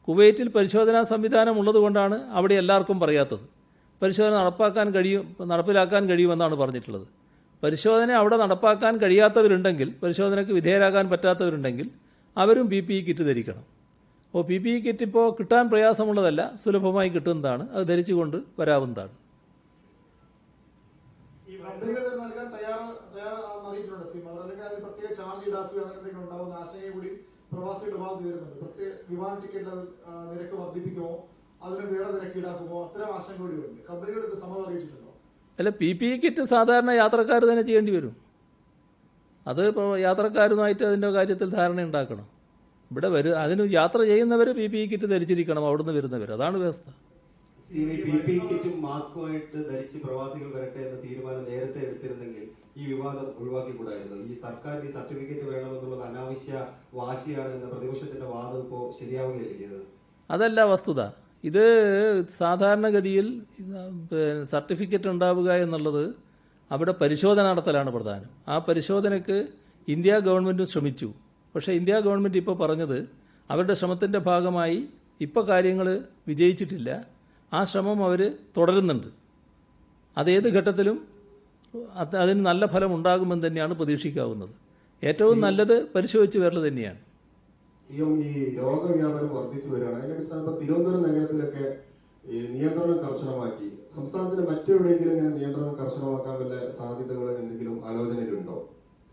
കുവൈറ്റിൽ പരിശോധനാ സംവിധാനം ഉള്ളതുകൊണ്ടാണ് അവിടെ എല്ലാവർക്കും പറയാത്തത്. പരിശോധന നടപ്പിലാക്കാൻ കഴിയുമെന്നാണ് പറഞ്ഞിട്ടുള്ളത്. പരിശോധന അവിടെ നടപ്പാക്കാൻ കഴിയാത്തവരുണ്ടെങ്കിൽ, പരിശോധനയ്ക്ക് വിധേയരാകാൻ പറ്റാത്തവരുണ്ടെങ്കിൽ അവരും PPE കിറ്റ് ധരിക്കണം. അപ്പോൾ PPE കിറ്റ് ഇപ്പോൾ കിട്ടാൻ പ്രയാസമുള്ളതല്ല, സുലഭമായി കിട്ടുന്നതാണ്. അത് ധരിച്ചുകൊണ്ട് വരാവുന്നതാണ്. ഈ കമ്പനികൾ നൽകാൻ തയ്യാറാണെന്ന് അറിയിച്ചിട്ടുണ്ട് സീമ, അല്ലെങ്കിൽ അതിന് പ്രത്യേക ചാർജ് ഈടാക്കുകയോ അങ്ങനെ എന്തെങ്കിലും ഉണ്ടാവുന്ന ആശങ്ക കൂടി പ്രവാസികളുടെ ഭാഗത്ത് വരുന്നുണ്ട്. പ്രത്യേക വിമാന ടിക്കറ്റിൽ നിരക്ക് വർദ്ധിപ്പിക്കുമോ, അതിന് വേറെ നിരക്ക് ഈടാക്കുമോ, അത്തരം ആശങ്ക കൂടി വരുന്നുണ്ട്. കമ്പനികൾ ഇത് സമ്മതം അറിയിച്ചിട്ടുണ്ടോ? അല്ല, PPE കിറ്റ് സാധാരണ യാത്രക്കാർ തന്നെ ചെയ്യേണ്ടി വരും. അത് ഇപ്പോൾ യാത്രക്കാരുമായിട്ട് അതിൻ്റെ കാര്യത്തിൽ ധാരണ ഉണ്ടാക്കണം. ഇവിടെ അതിന് യാത്ര ചെയ്യുന്നവർ PPE കിറ്റ് ധരിച്ചിരിക്കണം, അവിടുന്ന് വരുന്നവർ. അതാണ് വ്യവസ്ഥ. PPE കിറ്റും മാസ്കുമായിട്ട് ധരിച്ച് പ്രവാസികൾ വരട്ടെ എന്ന തീരുമാനം നേരത്തെ എടുത്തിരുന്നെങ്കിൽ ഈ വിവാദം ഒഴിവാക്കിക്കൂടായിരുന്നു. ഈ സർക്കാർ ഈ സർട്ടിഫിക്കറ്റ് വേണമെന്നുള്ളത് അനാവശ്യ വാശിയാണ് എന്ന പ്രതിപക്ഷത്തിന്റെ വാദം ഇപ്പോൾ ശരിയാവുകയല്ലേ ചെയ്തത്? അതല്ല വസ്തുത. ഇത് സാധാരണഗതിയിൽ സർട്ടിഫിക്കറ്റ് ഉണ്ടാവുക എന്നുള്ളത് അവിടെ പരിശോധന നടത്തലാണ് പ്രധാനം. ആ പരിശോധനയ്ക്ക് ഇന്ത്യ ഗവൺമെൻറ്റും ശ്രമിച്ചു. പക്ഷേ ഇന്ത്യ ഗവൺമെൻറ് ഇപ്പോൾ പറഞ്ഞത് അവരുടെ ശ്രമത്തിൻ്റെ ഭാഗമായി ഇപ്പോൾ കാര്യങ്ങൾ വിജയിച്ചിട്ടില്ല. ആ ശ്രമം അവർ തുടരുന്നുണ്ട്. അതേത് ഘട്ടത്തിലും അതിന് നല്ല ഫലം ഉണ്ടാകുമെന്ന് തന്നെയാണ് പ്രതീക്ഷിക്കാവുന്നത്. ഏറ്റവും നല്ലത് പരിശോധിച്ച് വരൽ തന്നെയാണ്. ഈ രോഗവ്യാപനം വർദ്ധിച്ചു വരികയാണ്. അതിന്റെ അടിസ്ഥാനത്തിൽ തിരുവനന്തപുരം നഗരത്തിലൊക്കെ ഈ നിയന്ത്രണം കർശനമാക്കി. സംസ്ഥാനത്തിന് മറ്റെവിടെയെങ്കിലും ഇങ്ങനെ നിയന്ത്രണം കർശനമാക്കാൻ വല്ല സാധ്യതകൾ എന്തെങ്കിലും ആലോചനയിലുണ്ടോ?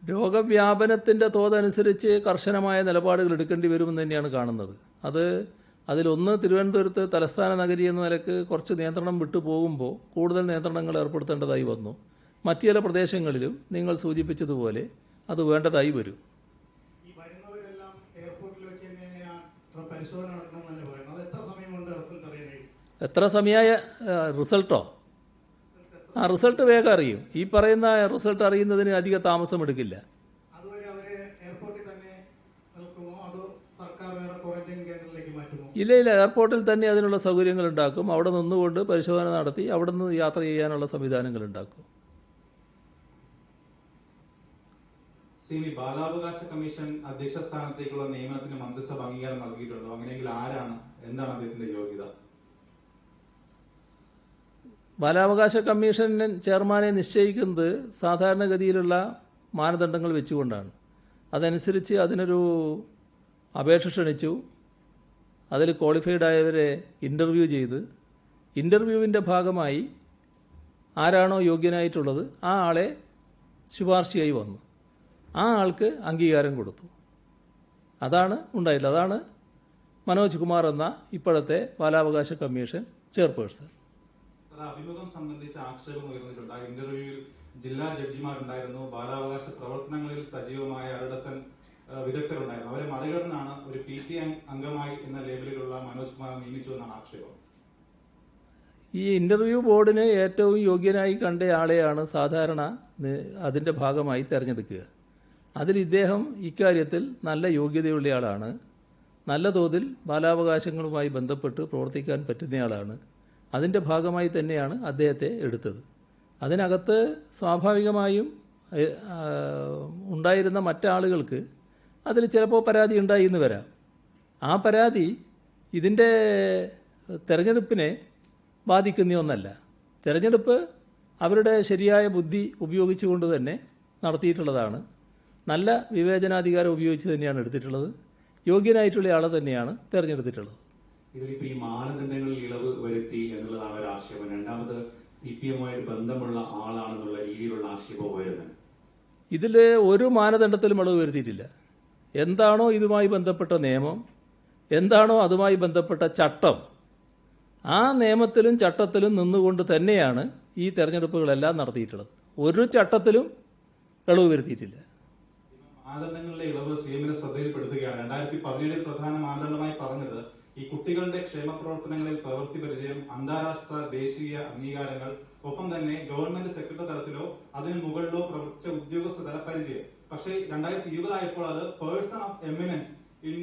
രോഗവ്യാപനത്തിൻ്റെ തോതനുസരിച്ച് കർശനമായ നിലപാടുകൾ എടുക്കേണ്ടി വരുമെന്ന് തന്നെയാണ് കാണുന്നത്. അതിലൊന്ന് തിരുവനന്തപുരത്ത് തലസ്ഥാന നഗരി എന്ന നിലക്ക് കുറച്ച് നിയന്ത്രണം വിട്ടു പോകുമ്പോൾ കൂടുതൽ നിയന്ത്രണങ്ങൾ ഏർപ്പെടുത്തേണ്ടതായി വന്നു. മറ്റു ചില പ്രദേശങ്ങളിലും നിങ്ങൾ സൂചിപ്പിച്ചതുപോലെ അത് വേണ്ടതായി വരും. ഈ വരുന്നവരെല്ലാം എയർപോർട്ടിൽ വെച്ച് പരിശോധന നടത്തണമെന്നല്ലേ പറയുന്നത്. അത് എത്ര സമയം കൊണ്ട് റിസൾട്ട് അറിയാൻ കഴിയും? എത്ര സമയമായ റിസൾട്ടോ? റിസൾട്ട് വേഗം അറിയും. ഈ പറയുന്ന റിസൾട്ട് അറിയുന്നതിന് അധിക താമസം എടുക്കില്ല. അതുവരെ അവരെ എയർപോർട്ടിൽ തന്നെ നിൽക്കുമോ അതോ സർക്കാർ വേറെ ക്വാറന്റൈൻ കേന്ദ്രത്തിലേക്ക് മാറ്റുമോ? ഇല്ല, എയർപോർട്ടിൽ തന്നെ അതിനുള്ള സൗകര്യങ്ങൾ ഉണ്ടാക്കും. അവിടെ നിന്നുകൊണ്ട് പരിശോധന നടത്തി അവിടെ നിന്ന് യാത്ര ചെയ്യാനുള്ള സംവിധാനങ്ങൾ ഉണ്ടാക്കും. ബാലാവകാശ കമ്മീഷൻ അധ്യക്ഷ സ്ഥാനത്തേക്കുള്ള നിയമനത്തിന് മന്ത്രിസഭ അംഗീകാരം നൽകിയിട്ടുണ്ടോ? അങ്ങനെയെങ്കിൽ ആരാണ്, എന്താണ് അദ്ദേഹത്തിന്റെ യോഗ്യത? ബാലാവകാശ കമ്മീഷൻ ചെയർമാനെ നിശ്ചയിക്കുന്നത് സാധാരണഗതിയിലുള്ള മാനദണ്ഡങ്ങൾ വെച്ചുകൊണ്ടാണ്. അതനുസരിച്ച് അതിനൊരു അപേക്ഷ ക്ഷണിച്ചു. അതിൽ ക്വാളിഫൈഡ് ആയവരെ ഇൻ്റർവ്യൂ ചെയ്ത് ഇൻ്റർവ്യൂവിൻ്റെ ഭാഗമായി ആരാണോ യോഗ്യനായിട്ടുള്ളത് ആ ആളെ ശുപാർശയായി വന്നു. ആ ആൾക്ക് അംഗീകാരം കൊടുത്തു. അതാണ് ഉണ്ടായില്ല. അതാണ് മനോജ് കുമാർ എന്ന ഇപ്പോഴത്തെ ബാലാവകാശ കമ്മീഷൻ ചെയർപേഴ്സൺ. അഭിമുഖം സംബന്ധിച്ച് ആക്ഷേപം ഉയർന്നിട്ടുണ്ട്. ആ ഇന്റർവ്യൂവിൽ ജില്ലാ ജഡ്ജിമാരുണ്ടായിരുന്നു, ബാലാവകാശ പ്രവർത്തനങ്ങളിൽ സജീവമായ അരഡസൻ വിദഗ്ധരുണ്ടായിരുന്നു. അവരെ മറികടന്നാണ് ഒരു PPI അംഗമായി എന്ന ലേബലിലുള്ള മനോജ് കുമാർ നിയമിച്ചുവെന്നാണ് ആക്ഷേപം. ഈ ഇൻ്റർവ്യൂ ബോർഡിന് ഏറ്റവും യോഗ്യനായി കണ്ടയാളെയാണ് സാധാരണ അതിൻ്റെ ഭാഗമായി തിരഞ്ഞെടുക്കുക. അതിൽ ഇദ്ദേഹം ഇക്കാര്യത്തിൽ നല്ല യോഗ്യതയുള്ളയാളാണ്. നല്ല തോതിൽ ബാലാവകാശങ്ങളുമായി ബന്ധപ്പെട്ട് പ്രവർത്തിക്കാൻ പറ്റുന്നയാളാണ്. അതിൻ്റെ ഭാഗമായി തന്നെയാണ് അദ്ദേഹത്തെ എടുത്തത്. അതിനകത്ത് സ്വാഭാവികമായും ഉണ്ടായിരുന്ന മറ്റാളുകൾക്ക് അതിൽ ചിലപ്പോൾ പരാതി ഉണ്ടായി എന്ന് വരാം. ആ പരാതി ഇതിൻ്റെ തെരഞ്ഞെടുപ്പിനെ ബാധിക്കുന്ന ഒന്നല്ല. തെരഞ്ഞെടുപ്പ് അവരുടെ ശരിയായ ബുദ്ധി ഉപയോഗിച്ചുകൊണ്ട് തന്നെ നടത്തിയിട്ടുള്ളതാണ്. നല്ല വിവേചനാധികാരം ഉപയോഗിച്ച് തന്നെയാണ് എടുത്തിട്ടുള്ളത്. യോഗ്യനായിട്ടുള്ള ആളെ തന്നെയാണ് തിരഞ്ഞെടുത്തിട്ടുള്ളത്. ഇതിലിപ്പോൾ ഈ മാനദണ്ഡങ്ങളിൽ ഇളവ് വരുത്തി എന്നുള്ളതാണ് ഒരു ആക്ഷേപം. രണ്ടാമത് CPM-മായി ബന്ധമുള്ള ആളാണെന്നുള്ള രീതിയിലുള്ള ആക്ഷേപം വരുന്നത്. ഇതിൽ ഒരു മാനദണ്ഡത്തിലും ഇളവ് വരുത്തിയിട്ടില്ല. എന്താണോ ഇതുമായി ബന്ധപ്പെട്ട നിയമം, എന്താണോ അതുമായി ബന്ധപ്പെട്ട ചട്ടം, ആ നിയമത്തിലും ചട്ടത്തിലും നിന്നുകൊണ്ട് തന്നെയാണ് ഈ തെരഞ്ഞെടുപ്പുകളെല്ലാം നടത്തിയിട്ടുള്ളത്. ഒരു ചട്ടത്തിലും ഇളവ് വരുത്തിയിട്ടില്ല. മാനദണ്ഡങ്ങളിലെ ഇളവ് CM-നെ ശ്രദ്ധയിൽപ്പെടുത്തുകയാണ്. 2017 പ്രധാന മാനദണ്ഡമായി പറഞ്ഞത് ഈ കുട്ടികളുടെ ക്ഷേമ പ്രവർത്തനങ്ങളിൽ പ്രവൃത്തി പരിചയം, അന്താരാഷ്ട്ര ദേശീയ അംഗീകാരങ്ങൾ, ഒപ്പം തന്നെ ഗവൺമെന്റ് സെക്രട്ടറി തലത്തിലോ അതിന് മുകളിലോ പ്രവർത്തിച്ച ഉദ്യോഗസ്ഥ തല പരിചയം. പക്ഷേ 2020 ആയപ്പോൾ അത് person of eminence in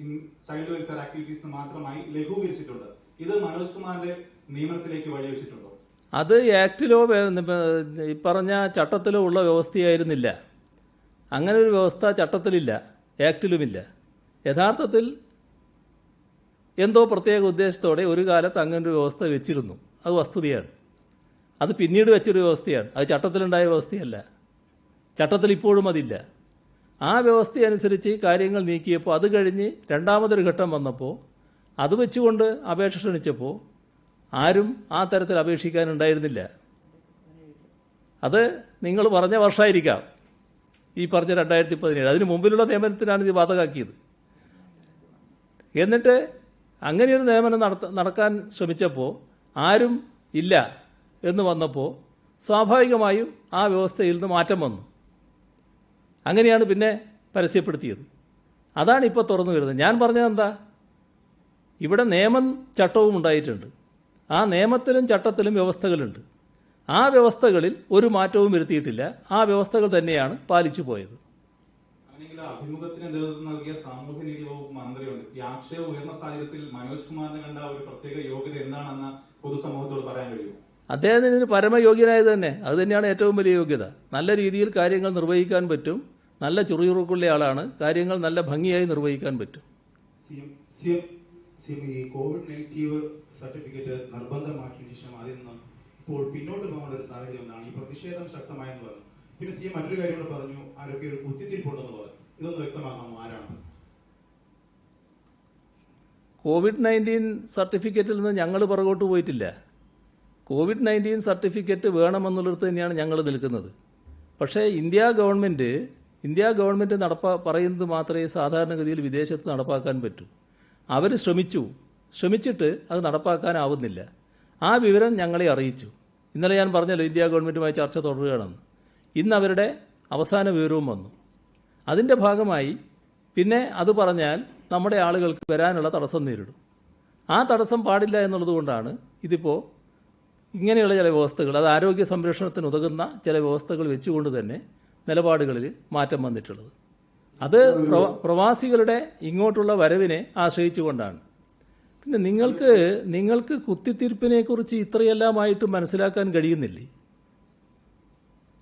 in child welfare activities മാത്രമായി ലഘൂകരിച്ചിട്ടുണ്ട്. ഇത് മനോജ് കുമാറിന്റെ നിയമനത്തിലേക്ക് വഴിവെച്ചിട്ടുണ്ടോ? അത് ആക്ടിലോ ഈ പറഞ്ഞ ചട്ടത്തിലോ ഉള്ള വ്യവസ്ഥയായിരുന്നില്ല. അങ്ങനെ ഒരു വ്യവസ്ഥ ചട്ടത്തിലില്ല, ആക്ടിലുമില്ല. യഥാർത്ഥത്തിൽ എന്തോ പ്രത്യേക ഉദ്ദേശത്തോടെ ഒരു കാലത്ത് അങ്ങനെ ഒരു വ്യവസ്ഥ വെച്ചിരുന്നു. അത് വസ്തുതയാണ്. അത് പിന്നീട് വെച്ചൊരു വ്യവസ്ഥയാണ്. അത് ചട്ടത്തിലുണ്ടായ വ്യവസ്ഥയല്ല. ചട്ടത്തിൽ ഇപ്പോഴും അതില്ല. ആ വ്യവസ്ഥയനുസരിച്ച് കാര്യങ്ങൾ നീക്കിയപ്പോൾ അത് കഴിഞ്ഞ് രണ്ടാമതൊരു ഘട്ടം വന്നപ്പോൾ അത് വെച്ചുകൊണ്ട് അപേക്ഷ ക്ഷണിച്ചപ്പോൾ ആരും ആ തരത്തിൽ അപേക്ഷിക്കാനുണ്ടായിരുന്നില്ല. അത് നിങ്ങൾ പറഞ്ഞ വർഷമായിരിക്കാം, ഈ പറഞ്ഞ 2017. അതിന് മുമ്പിലുള്ള നിയമനത്തിനാണ് ഇത് ബാധകമാക്കിയത്. എന്നിട്ട് അങ്ങനെയൊരു നിയമനം നടക്കാൻ ശ്രമിച്ചപ്പോൾ ആരും ഇല്ല എന്ന് വന്നപ്പോൾ സ്വാഭാവികമായും ആ വ്യവസ്ഥയിൽ നിന്ന് മാറ്റം വന്നു. അങ്ങനെയാണ് പിന്നെ പരസ്യപ്പെടുത്തിയത്. അതാണ് ഇപ്പോൾ തുറന്നു വരുന്നത്. ഞാൻ പറഞ്ഞത് എന്താ, ഇവിടെ നിയമം ചട്ടവും ഉണ്ടായിട്ടുണ്ട്. ആ നിയമത്തിലും ചട്ടത്തിലും വ്യവസ്ഥകളുണ്ട്. ആ വ്യവസ്ഥകളിൽ ഒരു മാറ്റവും വരുത്തിയിട്ടില്ല. ആ വ്യവസ്ഥകൾ തന്നെയാണ് പാലിച്ചു പോയത്. അങ്ങനെയെങ്കിൽ അഭിമുഖത്തിന് നേതൃത്വം നൽകിയ സാമൂഹ്യനീതി വകുപ്പ് മന്ത്രിയുണ്ട്. ഈ ആക്ഷേപം ഉയർന്ന സാഹചര്യത്തിൽ മനോജ് കുമാറിന് കണ്ട ഒരു പ്രത്യേക യോഗ്യത എന്താണെന്ന് പൊതുസമൂഹത്തോട് പറയാൻ കഴിയും? അദ്ദേഹത്തിന് ഇതിന് പരമയോഗ്യനായത് തന്നെ, അത് തന്നെയാണ് ഏറ്റവും വലിയ യോഗ്യത. നല്ല രീതിയിൽ കാര്യങ്ങൾ നിർവഹിക്കാൻ പറ്റും. നല്ല ചുറുചുറുക്കുള്ള ആളാണ്. കാര്യങ്ങൾ നല്ല ഭംഗിയായി നിർവഹിക്കാൻ പറ്റും. ഈ COVID-19 സർട്ടിഫിക്കറ്റ് നിർബന്ധമാക്കിയതിനു ശേഷം അതിൽ നിന്ന് ഇപ്പോൾ പിന്നോട്ട് പോകേണ്ട ഒരു സാഹചര്യം എന്താണ്? ഈ പ്രതിഷേധം ശക്തമായെന്ന് പറഞ്ഞു. പിന്നെ CM മറ്റൊരു കാര്യം കൂടെ പറഞ്ഞു, ആരൊക്കെ ഒരു കുത്തിത്തിരിപ്പുണ്ടെന്ന് പറഞ്ഞു. ഇതൊന്ന് വ്യക്തമാക്കാമോ? ആരാണ്? COVID-19 സർട്ടിഫിക്കറ്റിൽ നിന്ന് ഞങ്ങൾ പുറകോട്ട് പോയിട്ടില്ല. COVID-19 സർട്ടിഫിക്കറ്റ് വേണമെന്നുള്ളിടത്ത് തന്നെയാണ് ഞങ്ങൾ നിൽക്കുന്നത്. പക്ഷേ ഇന്ത്യ ഗവൺമെൻറ് പറയുന്നത് മാത്രമേ സാധാരണഗതിയിൽ വിദേശത്ത് നടപ്പാക്കാൻ പറ്റൂ. അവർ ശ്രമിച്ചിട്ട് അത് നടപ്പാക്കാനാവുന്നില്ല. ആ വിവരം ഞങ്ങളെ അറിയിച്ചു. ഇന്നലെ ഞാൻ പറഞ്ഞല്ലോ ഇന്ത്യ ഗവൺമെൻറ്റുമായി ചർച്ച തുടരുകയാണെന്ന്. ഇന്ന് അവരുടെ അവസാന വിവരവും വന്നു. അതിൻ്റെ ഭാഗമായി പിന്നെ അത് പറഞ്ഞാൽ നമ്മുടെ ആളുകൾക്ക് വരാനുള്ള തടസ്സം നേരിടും. ആ തടസ്സം പാടില്ല എന്നുള്ളത് കൊണ്ടാണ് ഇതിപ്പോൾ ഇങ്ങനെയുള്ള ചില വ്യവസ്ഥകൾ, അത് ആരോഗ്യ സംരക്ഷണത്തിന് ഉതകുന്ന ചില വ്യവസ്ഥകൾ വെച്ചുകൊണ്ട് തന്നെ നിലപാടുകളിൽ മാറ്റം വന്നിട്ടുള്ളത്. അത് പ്രവാസികളുടെ ഇങ്ങോട്ടുള്ള വരവിനെ ആശ്രയിച്ചുകൊണ്ടാണ്. പിന്നെ നിങ്ങൾക്ക് കുത്തിത്തിരിപ്പിനെക്കുറിച്ച് ഇത്രയെല്ലാമായിട്ട് മനസ്സിലാക്കാൻ കഴിയുന്നില്ലേ?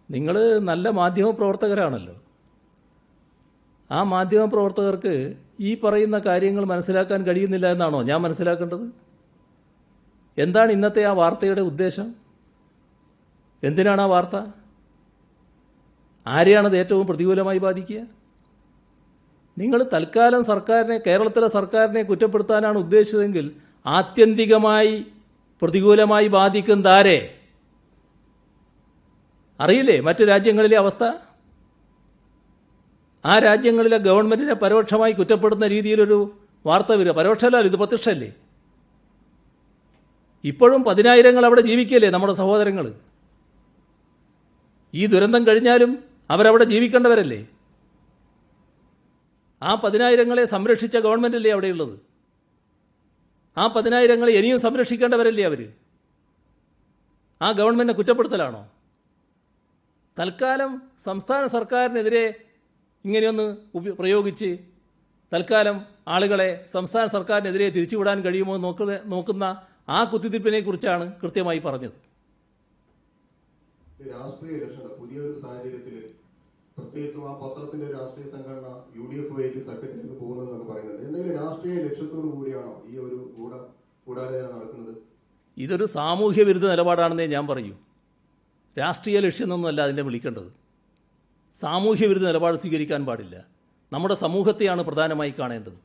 നിങ്ങൾ നല്ല മാധ്യമപ്രവർത്തകരാണല്ലോ. ആ മാധ്യമപ്രവർത്തകർക്ക് ഈ പറയുന്ന കാര്യങ്ങൾ മനസ്സിലാക്കാൻ കഴിയുന്നില്ല എന്നാണോ ഞാൻ മനസ്സിലാക്കേണ്ടത്? എന്താണ് ഇന്നത്തെ ആ വാർത്തയുടെ ഉദ്ദേശം? എന്തിനാണ് ആ വാർത്ത? ആരെയാണത് ഏറ്റവും പ്രതികൂലമായി ബാധിക്കുക? നിങ്ങൾ തൽക്കാലം കേരളത്തിലെ സർക്കാരിനെ കുറ്റപ്പെടുത്താനാണ് ഉദ്ദേശിച്ചതെങ്കിൽ ആത്യന്തികമായി പ്രതികൂലമായി ബാധിക്കുന്നത് ആരെ? അറിയില്ലേ മറ്റു രാജ്യങ്ങളിലെ അവസ്ഥ? ആ രാജ്യങ്ങളിലെ ഗവൺമെൻറ്റിനെ പരോക്ഷമായി കുറ്റപ്പെടുത്തുന്ന രീതിയിലൊരു വാർത്ത വരിക. പരോക്ഷമല്ല, ഇത് പ്രത്യക്ഷമല്ലേ? ഇപ്പോഴും 10,000 അവിടെ ജീവിക്കല്ലേ നമ്മുടെ സഹോദരങ്ങൾ? ഈ ദുരന്തം കഴിഞ്ഞാലും അവരവിടെ ജീവിക്കേണ്ടവരല്ലേ? ആ 10,000 സംരക്ഷിച്ച ഗവൺമെൻറ്റല്ലേ അവിടെയുള്ളത്? ആ 10,000 ഇനിയും സംരക്ഷിക്കേണ്ടവരല്ലേ അവർ? ആ ഗവൺമെൻറ്റിനെ കുറ്റപ്പെടുത്തലാണോ? തൽക്കാലം സംസ്ഥാന സർക്കാരിനെതിരെ ഇങ്ങനെയൊന്ന് പ്രയോഗിച്ച് തൽക്കാലം ആളുകളെ സംസ്ഥാന സർക്കാരിനെതിരെ തിരിച്ചുവിടാൻ കഴിയുമോ നോക്കുന്ന ആ കുത്തിത്തിരിപ്പിനെ കുറിച്ചാണ് കൃത്യമായി പറഞ്ഞത്. രാഷ്ട്രീയ ഇലക്ഷൻ പുതിയൊരു സാഹചര്യത്തിൽ പ്രത്യേകിച്ചും ആ പത്രത്തിന്റെ രാഷ്ട്രീയ സംഘടന UDF ആയിട്ട് സഖ്യത്തിലേക്ക് പോകുന്നതെന്നൊക്കെ പറയുന്നുണ്ട്. എന്തെങ്കിലും രാഷ്ട്രീയ ലക്ഷ്യത്തോടു കൂടിയാണോ ഈ ഒരു ഗൂഢാലോചന നടക്കുന്നത്? ഇതൊരു സാമൂഹ്യ വിരുദ്ധ നിലപാടാണെന്നേ ഞാൻ പറയൂ. രാഷ്ട്രീയ ലക്ഷ്യമൊന്നുമല്ല അതിനെ വിളിക്കേണ്ടത്. സാമൂഹ്യ വിരുദ്ധ നിലപാട് സ്വീകരിക്കാൻ പാടില്ല. നമ്മുടെ സമൂഹത്തെയാണ് പ്രധാനമായി കാണേണ്ടത്.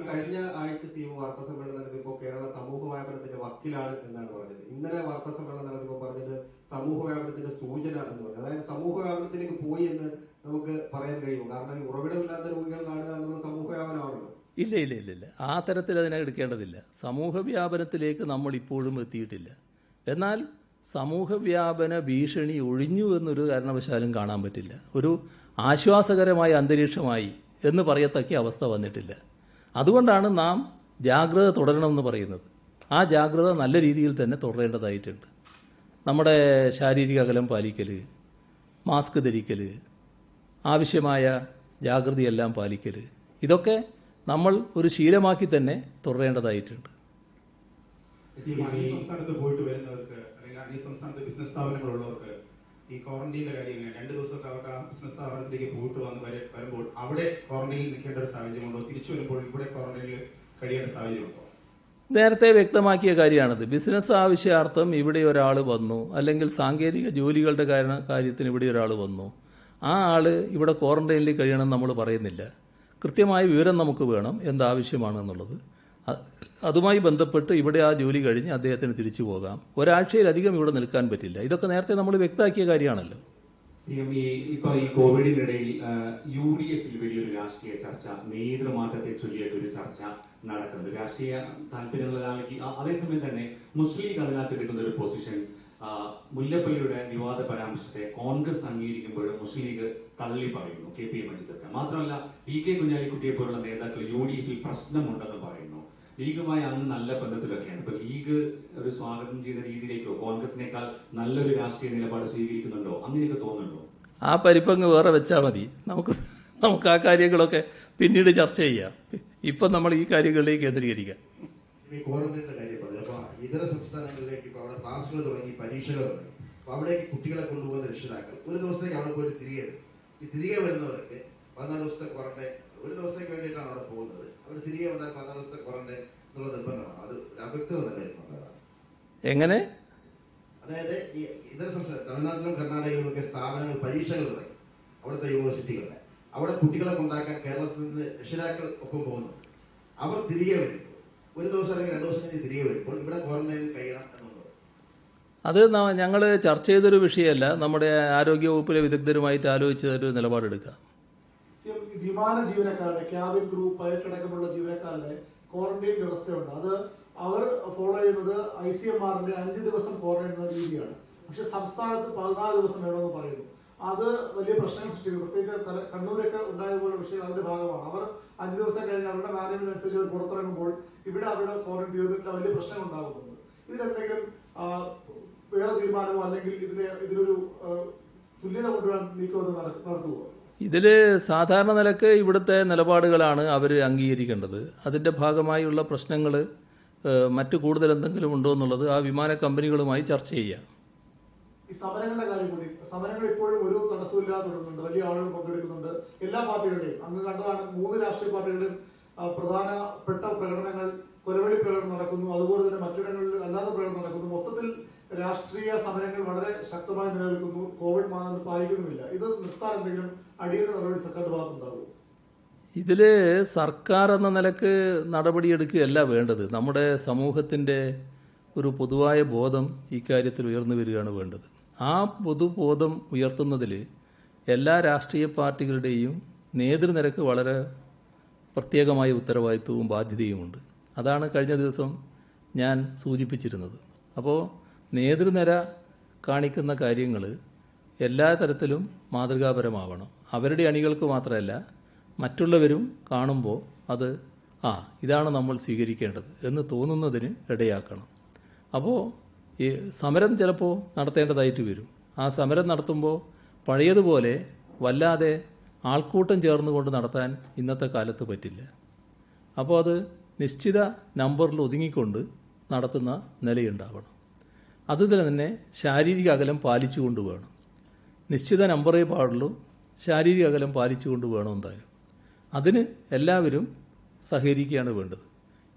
കഴിഞ്ഞ ആഴ്ച CM വാർത്താ സമ്മേളനം നടത്തിയപ്പോൾ കേരള സമൂഹ വ്യാപനത്തിന്റെ വക്കീലാണ് എന്നാണ് പറഞ്ഞത്. ഇന്നലെ വാർത്താ സമ്മേളനം നടത്തിയപ്പോൾ പറഞ്ഞത് സമൂഹ വ്യാപനത്തിന്റെ സൂചന എന്ന് പറഞ്ഞു. അതായത് സമൂഹ വ്യാപനത്തിലേക്ക് പോയി എന്ന് നമുക്ക് പറയാൻ കഴിയുമോ? കാരണം ഉറവിടമില്ലാത്ത രോഗികൾ കാണുക എന്നുള്ള സമൂഹ വ്യാപനമാണല്ലോ. ഇല്ല. ആ തരത്തിൽ അതിനെ എടുക്കേണ്ടതില്ല. സമൂഹ വ്യാപനത്തിലേക്ക് നമ്മൾ ഇപ്പോഴും എത്തിയിട്ടില്ല. എന്നാൽ സമൂഹവ്യാപന ഭീഷണി ഒഴിഞ്ഞു എന്നൊരു കാരണവശാലും കാണാൻ പറ്റില്ല. ഒരു ആശ്വാസകരമായ അന്തരീക്ഷമായി എന്ന് പറയത്തക്ക അവസ്ഥ വന്നിട്ടില്ല. അതുകൊണ്ടാണ് നാം ജാഗ്രത തുടരണമെന്ന് പറയുന്നത്. ആ ജാഗ്രത നല്ല രീതിയിൽ തന്നെ തുടരേണ്ടതായിട്ടുണ്ട്. നമ്മുടെ ശാരീരിക അകലം പാലിക്കൽ, മാസ്ക് ധരിക്കൽ, ആവശ്യമായ ജാഗ്രതയെല്ലാം പാലിക്കൽ, ഇതൊക്കെ നമ്മൾ ഒരു ശീലമാക്കി തന്നെ തുടരേണ്ടതായിട്ടുണ്ട്. സംസ്ഥാനത്ത് പോയിട്ട് വരുന്നവർക്ക് അല്ലെങ്കിൽ ഈ സംസ്ഥാനത്ത് ബിസിനസ് സ്ഥാപനങ്ങളുള്ളവർക്ക് ഈ ക്വാറന്റീനിന്റെ കാര്യം എങ്ങനെ? 2 ദിവസമൊക്കെ അവർക്ക് ആ ബിസിനസ് സ്ഥാപനത്തിലേക്ക് പോയിട്ട് വരുമ്പോൾ അവിടെ ക്വാറന്റൈനിൽ നിൽക്കേണ്ട ഒരു സാഹചര്യമുണ്ടോ? തിരിച്ചു വരുമ്പോൾ ഇവിടെ ക്വാറന്റൈനിൽ കഴിയേണ്ട സാഹചര്യമുണ്ടോ? നേരത്തെ വ്യക്തമാക്കിയ കാര്യമാണിത്. ബിസിനസ് ആവശ്യാർത്ഥം ഇവിടെ ഒരാൾ വന്നു, അല്ലെങ്കിൽ സാങ്കേതിക ജോലികളുടെ കാര്യത്തിന് ഇവിടെ ഒരാൾ വന്നു, ആ ആൾ ഇവിടെ ക്വാറന്റൈനിൽ കഴിയണമെന്ന് നമ്മൾ പറയുന്നില്ല. കൃത്യമായ വിവരം നമുക്ക് വേണം എന്താവശ്യമാണെന്നുള്ളത്. അതുമായി ബന്ധപ്പെട്ട് ഇവിടെ ആ ജോലി കഴിഞ്ഞ് അദ്ദേഹത്തിന് തിരിച്ചു പോകാം. ഒരാഴ്ചയിലധികം ഇവിടെ നിൽക്കാൻ പറ്റില്ല. ഇതൊക്കെ നേരത്തെ നമ്മൾ വ്യക്തമാക്കിയ കാര്യമാണല്ലോ. CM, ഇപ്പൊ ഈ കോവിഡിനിടയിൽ UDF വലിയൊരു രാഷ്ട്രീയ ചർച്ച, നേതൃമാറ്റത്തെ ചൊല്ലിയിട്ട് ഒരു ചർച്ച നടക്കുന്നുണ്ട്. രാഷ്ട്രീയ താല്പര്യമുള്ളതാണെങ്കിൽ അതേസമയം തന്നെ മുസ്ലിം ലീഗ് അതിനകത്ത് എടുക്കുന്ന ഒരു പൊസിഷൻ, മുല്ലപ്പള്ളിയുടെ വിവാദ പരാമർശത്തെ കോൺഗ്രസ് അംഗീകരിക്കുമ്പോഴും മുസ്ലിം ലീഗ് തള്ളി പറയുന്നു, KP മജീദൊക്കെ. മാത്രമല്ല PK കുഞ്ഞാലിക്കുട്ടിയെ പോലുള്ള നേതാക്കൾ UDF പ്രശ്നമുണ്ടെന്ന് പറയുന്നു. ലീഗുമായി അങ്ങ് നല്ല ബന്ധത്തിലൊക്കെയാണ്. ഇപ്പൊ ലീഗ് ഒരു സ്വാഗതം ചെയ്ത രീതിയിലേക്കോ കോൺഗ്രസിനേക്കാൾ നല്ലൊരു രാഷ്ട്രീയ നിലപാട് സ്വീകരിക്കുന്നുണ്ടോ, അങ്ങനെയൊക്കെ തോന്നുന്നുണ്ടോ? ആ പരിപ്പങ്ങ് വേറെ വെച്ചാൽ മതി. നമുക്ക് ആ കാര്യങ്ങളൊക്കെ പിന്നീട് ചർച്ച ചെയ്യാം. ഇപ്പം നമ്മൾ ഈ കാര്യങ്ങളിലേക്ക് കേന്ദ്രീകരിക്കാം. ഈ ക്വാറന്റൈൻ്റെ കാര്യം പറഞ്ഞു. അപ്പോൾ ഇതര സംസ്ഥാനങ്ങളിലേക്ക് ഇപ്പോൾ അവിടെ ക്ലാസ്സുകൾ തുടങ്ങി, പരീക്ഷകൾ തുടങ്ങി. അപ്പോൾ അവിടേക്ക് കുട്ടികളെ കൊണ്ടുപോകുന്ന രക്ഷിതാക്കൾ ഒരു ദിവസത്തേക്ക് അവിടെ പോയിട്ട് തിരികെ വരും. ഈ തിരികെ വരുന്നവർക്ക് 14 ദിവസത്തെ ക്വാറന്റൈൻ, ഒരു ദിവസത്തേക്ക് വേണ്ടിയിട്ടാണ് അവിടെ പോകുന്നത്. അവർ തിരികെ വന്നാൽ 14 ദിവസത്തെ ക്വാറന്റൈൻ എന്നുള്ള നിർബന്ധമാണ്. അത് അവ്യക്തത നിലനിൽക്കുന്നതാണ്. എങ്ങനെ? അതായത് ഈ ഇതര സംസ്ഥാന തമിഴ്നാട്ടിലും കർണാടകയിലും ഒക്കെ സ്ഥാപനങ്ങൾ പരീക്ഷകൾ തുടങ്ങി, അവിടുത്തെ യൂണിവേഴ്സിറ്റികളിലെ. അവിടെ കുട്ടികളെ കൊണ്ടാക്കാൻ കേരളത്തിൽ നിന്ന് രക്ഷിതാക്കൾ ഒപ്പം പോകുന്നുണ്ട്. അവർ തിരികെ വരുമ്പോൾ ഒരു ദിവസം അല്ലെങ്കിൽ 2 ദിവസം കഴിഞ്ഞ് തിരികെ വരുമ്പോൾ ഇവിടെ ക്വാറന്റൈനിൽ കഴിയണം എന്നുള്ളത് അത് ഞങ്ങൾ ചർച്ച ചെയ്തൊരു വിഷയമല്ല. നമ്മുടെ ആരോഗ്യവകുപ്പിലെ വിദഗ്ധരുമായിട്ട് ആലോചിച്ചൊരു നിലപാടെടുക്കുക. വിമാന ജീവനക്കാരുടെ, ക്യാബിൻ ക്രൂ, പൈലറ്റ് അടക്കമുള്ള ജീവനക്കാരുടെ ക്വാറന്റൈൻ വ്യവസ്ഥയുണ്ട്. അത് അവർ ഫോളോ ചെയ്യുന്നത് ICMR-ന്റെ 5 ദിവസം ക്വാറന്റൈൻ എന്ന രീതിയാണ്. പക്ഷെ സംസ്ഥാനത്ത് 14 ദിവസം വേണമെന്ന് പറയുന്നു. അത് വലിയ പ്രശ്നങ്ങൾ സൃഷ്ടിക്കും. പ്രത്യേകിച്ച് കണ്ണൂരൊക്കെ ഉണ്ടായതുപോലെ വിഷയം അതിന്റെ ഭാഗമാണ്. അവർ 5 ദിവസം കഴിഞ്ഞ് അവരുടെ മാനേജ്മെന്റ് അനുസരിച്ച് അവർ പുറത്തിറങ്ങുമ്പോൾ ഇവിടെ അവരുടെ ക്വാറന്റൈൻ തീർന്നിട്ട് വലിയ പ്രശ്നങ്ങൾ ഉണ്ടാകുന്നുണ്ട്. ഇതിലെന്തെങ്കിലും വേറെ തീരുമാനമോ അല്ലെങ്കിൽ ഇതിലൊരു തുല്യത കൊണ്ടുവരാൻ നീക്കമോ നടത്തുമോ? ഇതിൽ സാധാരണ നിലക്ക് ഇവിടുത്തെ നിലപാടുകളാണ് അവർ അംഗീകരിക്കേണ്ടത്. അതിൻ്റെ ഭാഗമായുള്ള പ്രശ്നങ്ങൾ മറ്റു കൂടുതൽ എന്തെങ്കിലും ഉണ്ടോ എന്നുള്ളത് ആ വിമാന കമ്പനികളുമായി ചർച്ച ചെയ്യാം. ഈ സമരങ്ങളുടെ കാര്യം കൂടി, സമരങ്ങൾ ഇപ്പോഴും ഒരു തടസ്സമില്ലാതെ തുടരുന്നുണ്ട്. വലിയ ആളുകൾ പങ്കെടുക്കുന്നുണ്ട്. എല്ലാ പാർട്ടികളുടെയും അങ്ങ് കണ്ടതാണ്. 3 രാഷ്ട്രീയ പാർട്ടികളുടെയും പ്രധാനപ്പെട്ട പ്രകടനങ്ങൾ, കൊലവെളി പ്രകടനം നടക്കുന്നു. അതുപോലെ തന്നെ മറ്റിടങ്ങളിൽ അല്ലാത്ത പ്രകടനം നടക്കുന്നു. മൊത്തത്തിൽ രാഷ്ട്രീയ സമരങ്ങൾ വളരെ ശക്തമായി നിലനിൽക്കുന്നു. കോവിഡ് മാനദണ്ഡം പാലിക്കുന്നുമില്ല. ഇത് നിർത്താൻ എന്തെങ്കിലും അടിയന്തര നടപടി സർക്കാരിന്റെ ഭാഗത്തുണ്ടാകും? ഇതിൽ സർക്കാർ എന്ന നിലക്ക് നടപടിയെടുക്കുകയല്ല വേണ്ടത്. നമ്മുടെ സമൂഹത്തിൻ്റെ ഒരു പൊതുവായ ബോധം ഇക്കാര്യത്തിൽ ഉയർന്നു വരികയാണ് വേണ്ടത്. ആ പൊതുബോധം ഉയർത്തുന്നതിൽ എല്ലാ രാഷ്ട്രീയ പാർട്ടികളുടെയും നേതൃനിരക്ക് വളരെ പ്രത്യേകമായ ഉത്തരവാദിത്വവും ബാധ്യതയുമുണ്ട്. അതാണ് കഴിഞ്ഞ ദിവസം ഞാൻ സൂചിപ്പിച്ചിരുന്നത്. അപ്പോൾ നേതൃനിര കാണിക്കുന്ന കാര്യങ്ങൾ എല്ലാ തരത്തിലും മാതൃകാപരമാവണം. അവരുടെ അണികൾക്ക് മാത്രമല്ല, മറ്റുള്ളവരും കാണുമ്പോൾ അത് ഇതാണ് നമ്മൾ സ്വീകരിക്കേണ്ടത് എന്ന് തോന്നുന്നതിന് ഇടയാക്കണം. അപ്പോൾ ഈ സമരം ചിലപ്പോൾ നടത്തേണ്ടതായിട്ട് വരും. ആ സമരം നടത്തുമ്പോൾ പഴയതുപോലെ വല്ലാതെ ആൾക്കൂട്ടം ചേർന്നുകൊണ്ട് നടത്താൻ ഇന്നത്തെ കാലത്ത് പറ്റില്ല. അപ്പോൾ അത് നിശ്ചിത നമ്പറിൽ ഒതുങ്ങിക്കൊണ്ട് നടത്തുന്ന നിലയുണ്ടാവണം. അതുപോലെ തന്നെ ശാരീരിക അകലം പാലിച്ചുകൊണ്ട് വേണം. നിശ്ചിത നമ്പറേ പാടുള്ളൂ, ശാരീരിക അകലം പാലിച്ചുകൊണ്ട് വേണം എന്തായാലും. അതിന് എല്ലാവരും സഹകരിക്കുകയാണ് വേണ്ടത്.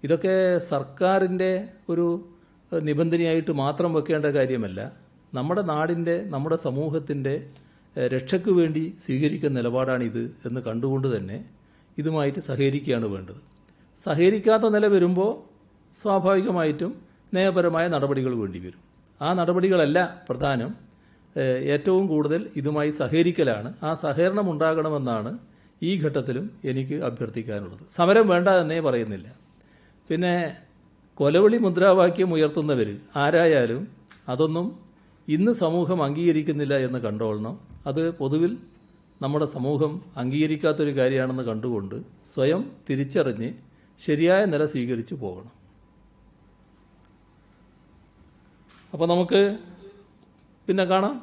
ഇതൊക്കെ സർക്കാരിൻ്റെ ഒരു നിബന്ധനയായിട്ട് മാത്രം വെക്കേണ്ട കാര്യമല്ല. നമ്മുടെ നാടിൻ്റെ, നമ്മുടെ സമൂഹത്തിൻ്റെ രക്ഷയ്ക്ക് വേണ്ടി സ്വീകരിക്കുന്ന നിലപാടാണിത് എന്ന് കണ്ടുകൊണ്ട് തന്നെ ഇതുമായിട്ട് സഹകരിക്കുകയാണ് വേണ്ടത്. സഹകരിക്കാത്ത നില വരുമ്പോൾ സ്വാഭാവികമായിട്ടും നിയമപരമായ നടപടികൾ വേണ്ടി വരും. ആ നടപടികളല്ല പ്രധാനം. ഏറ്റവും കൂടുതൽ ഇതുമായി സഹകരിക്കലാണ്. ആ സഹകരണം ഉണ്ടാകണമെന്നാണ് ഈ ഘട്ടത്തിലും എനിക്ക് അഭ്യർത്ഥിക്കാനുള്ളത്. സമരം വേണ്ട എന്നേ പറയുന്നില്ല. പിന്നെ കൊലവിളി മുദ്രാവാക്യം ഉയർത്തുന്നവർ ആരായാലും അതൊന്നും ഇന്ന് സമൂഹം അംഗീകരിക്കുന്നില്ല എന്ന് കണ്ടോളണം. അത് പൊതുവിൽ നമ്മുടെ സമൂഹം അംഗീകരിക്കാത്തൊരു കാര്യമാണെന്ന് കണ്ടുകൊണ്ട് സ്വയം തിരിച്ചറിഞ്ഞ് ശരിയായ നില സ്വീകരിച്ചു പോകണം. അപ്പോൾ നമുക്ക് പിന്നെ കാണാം.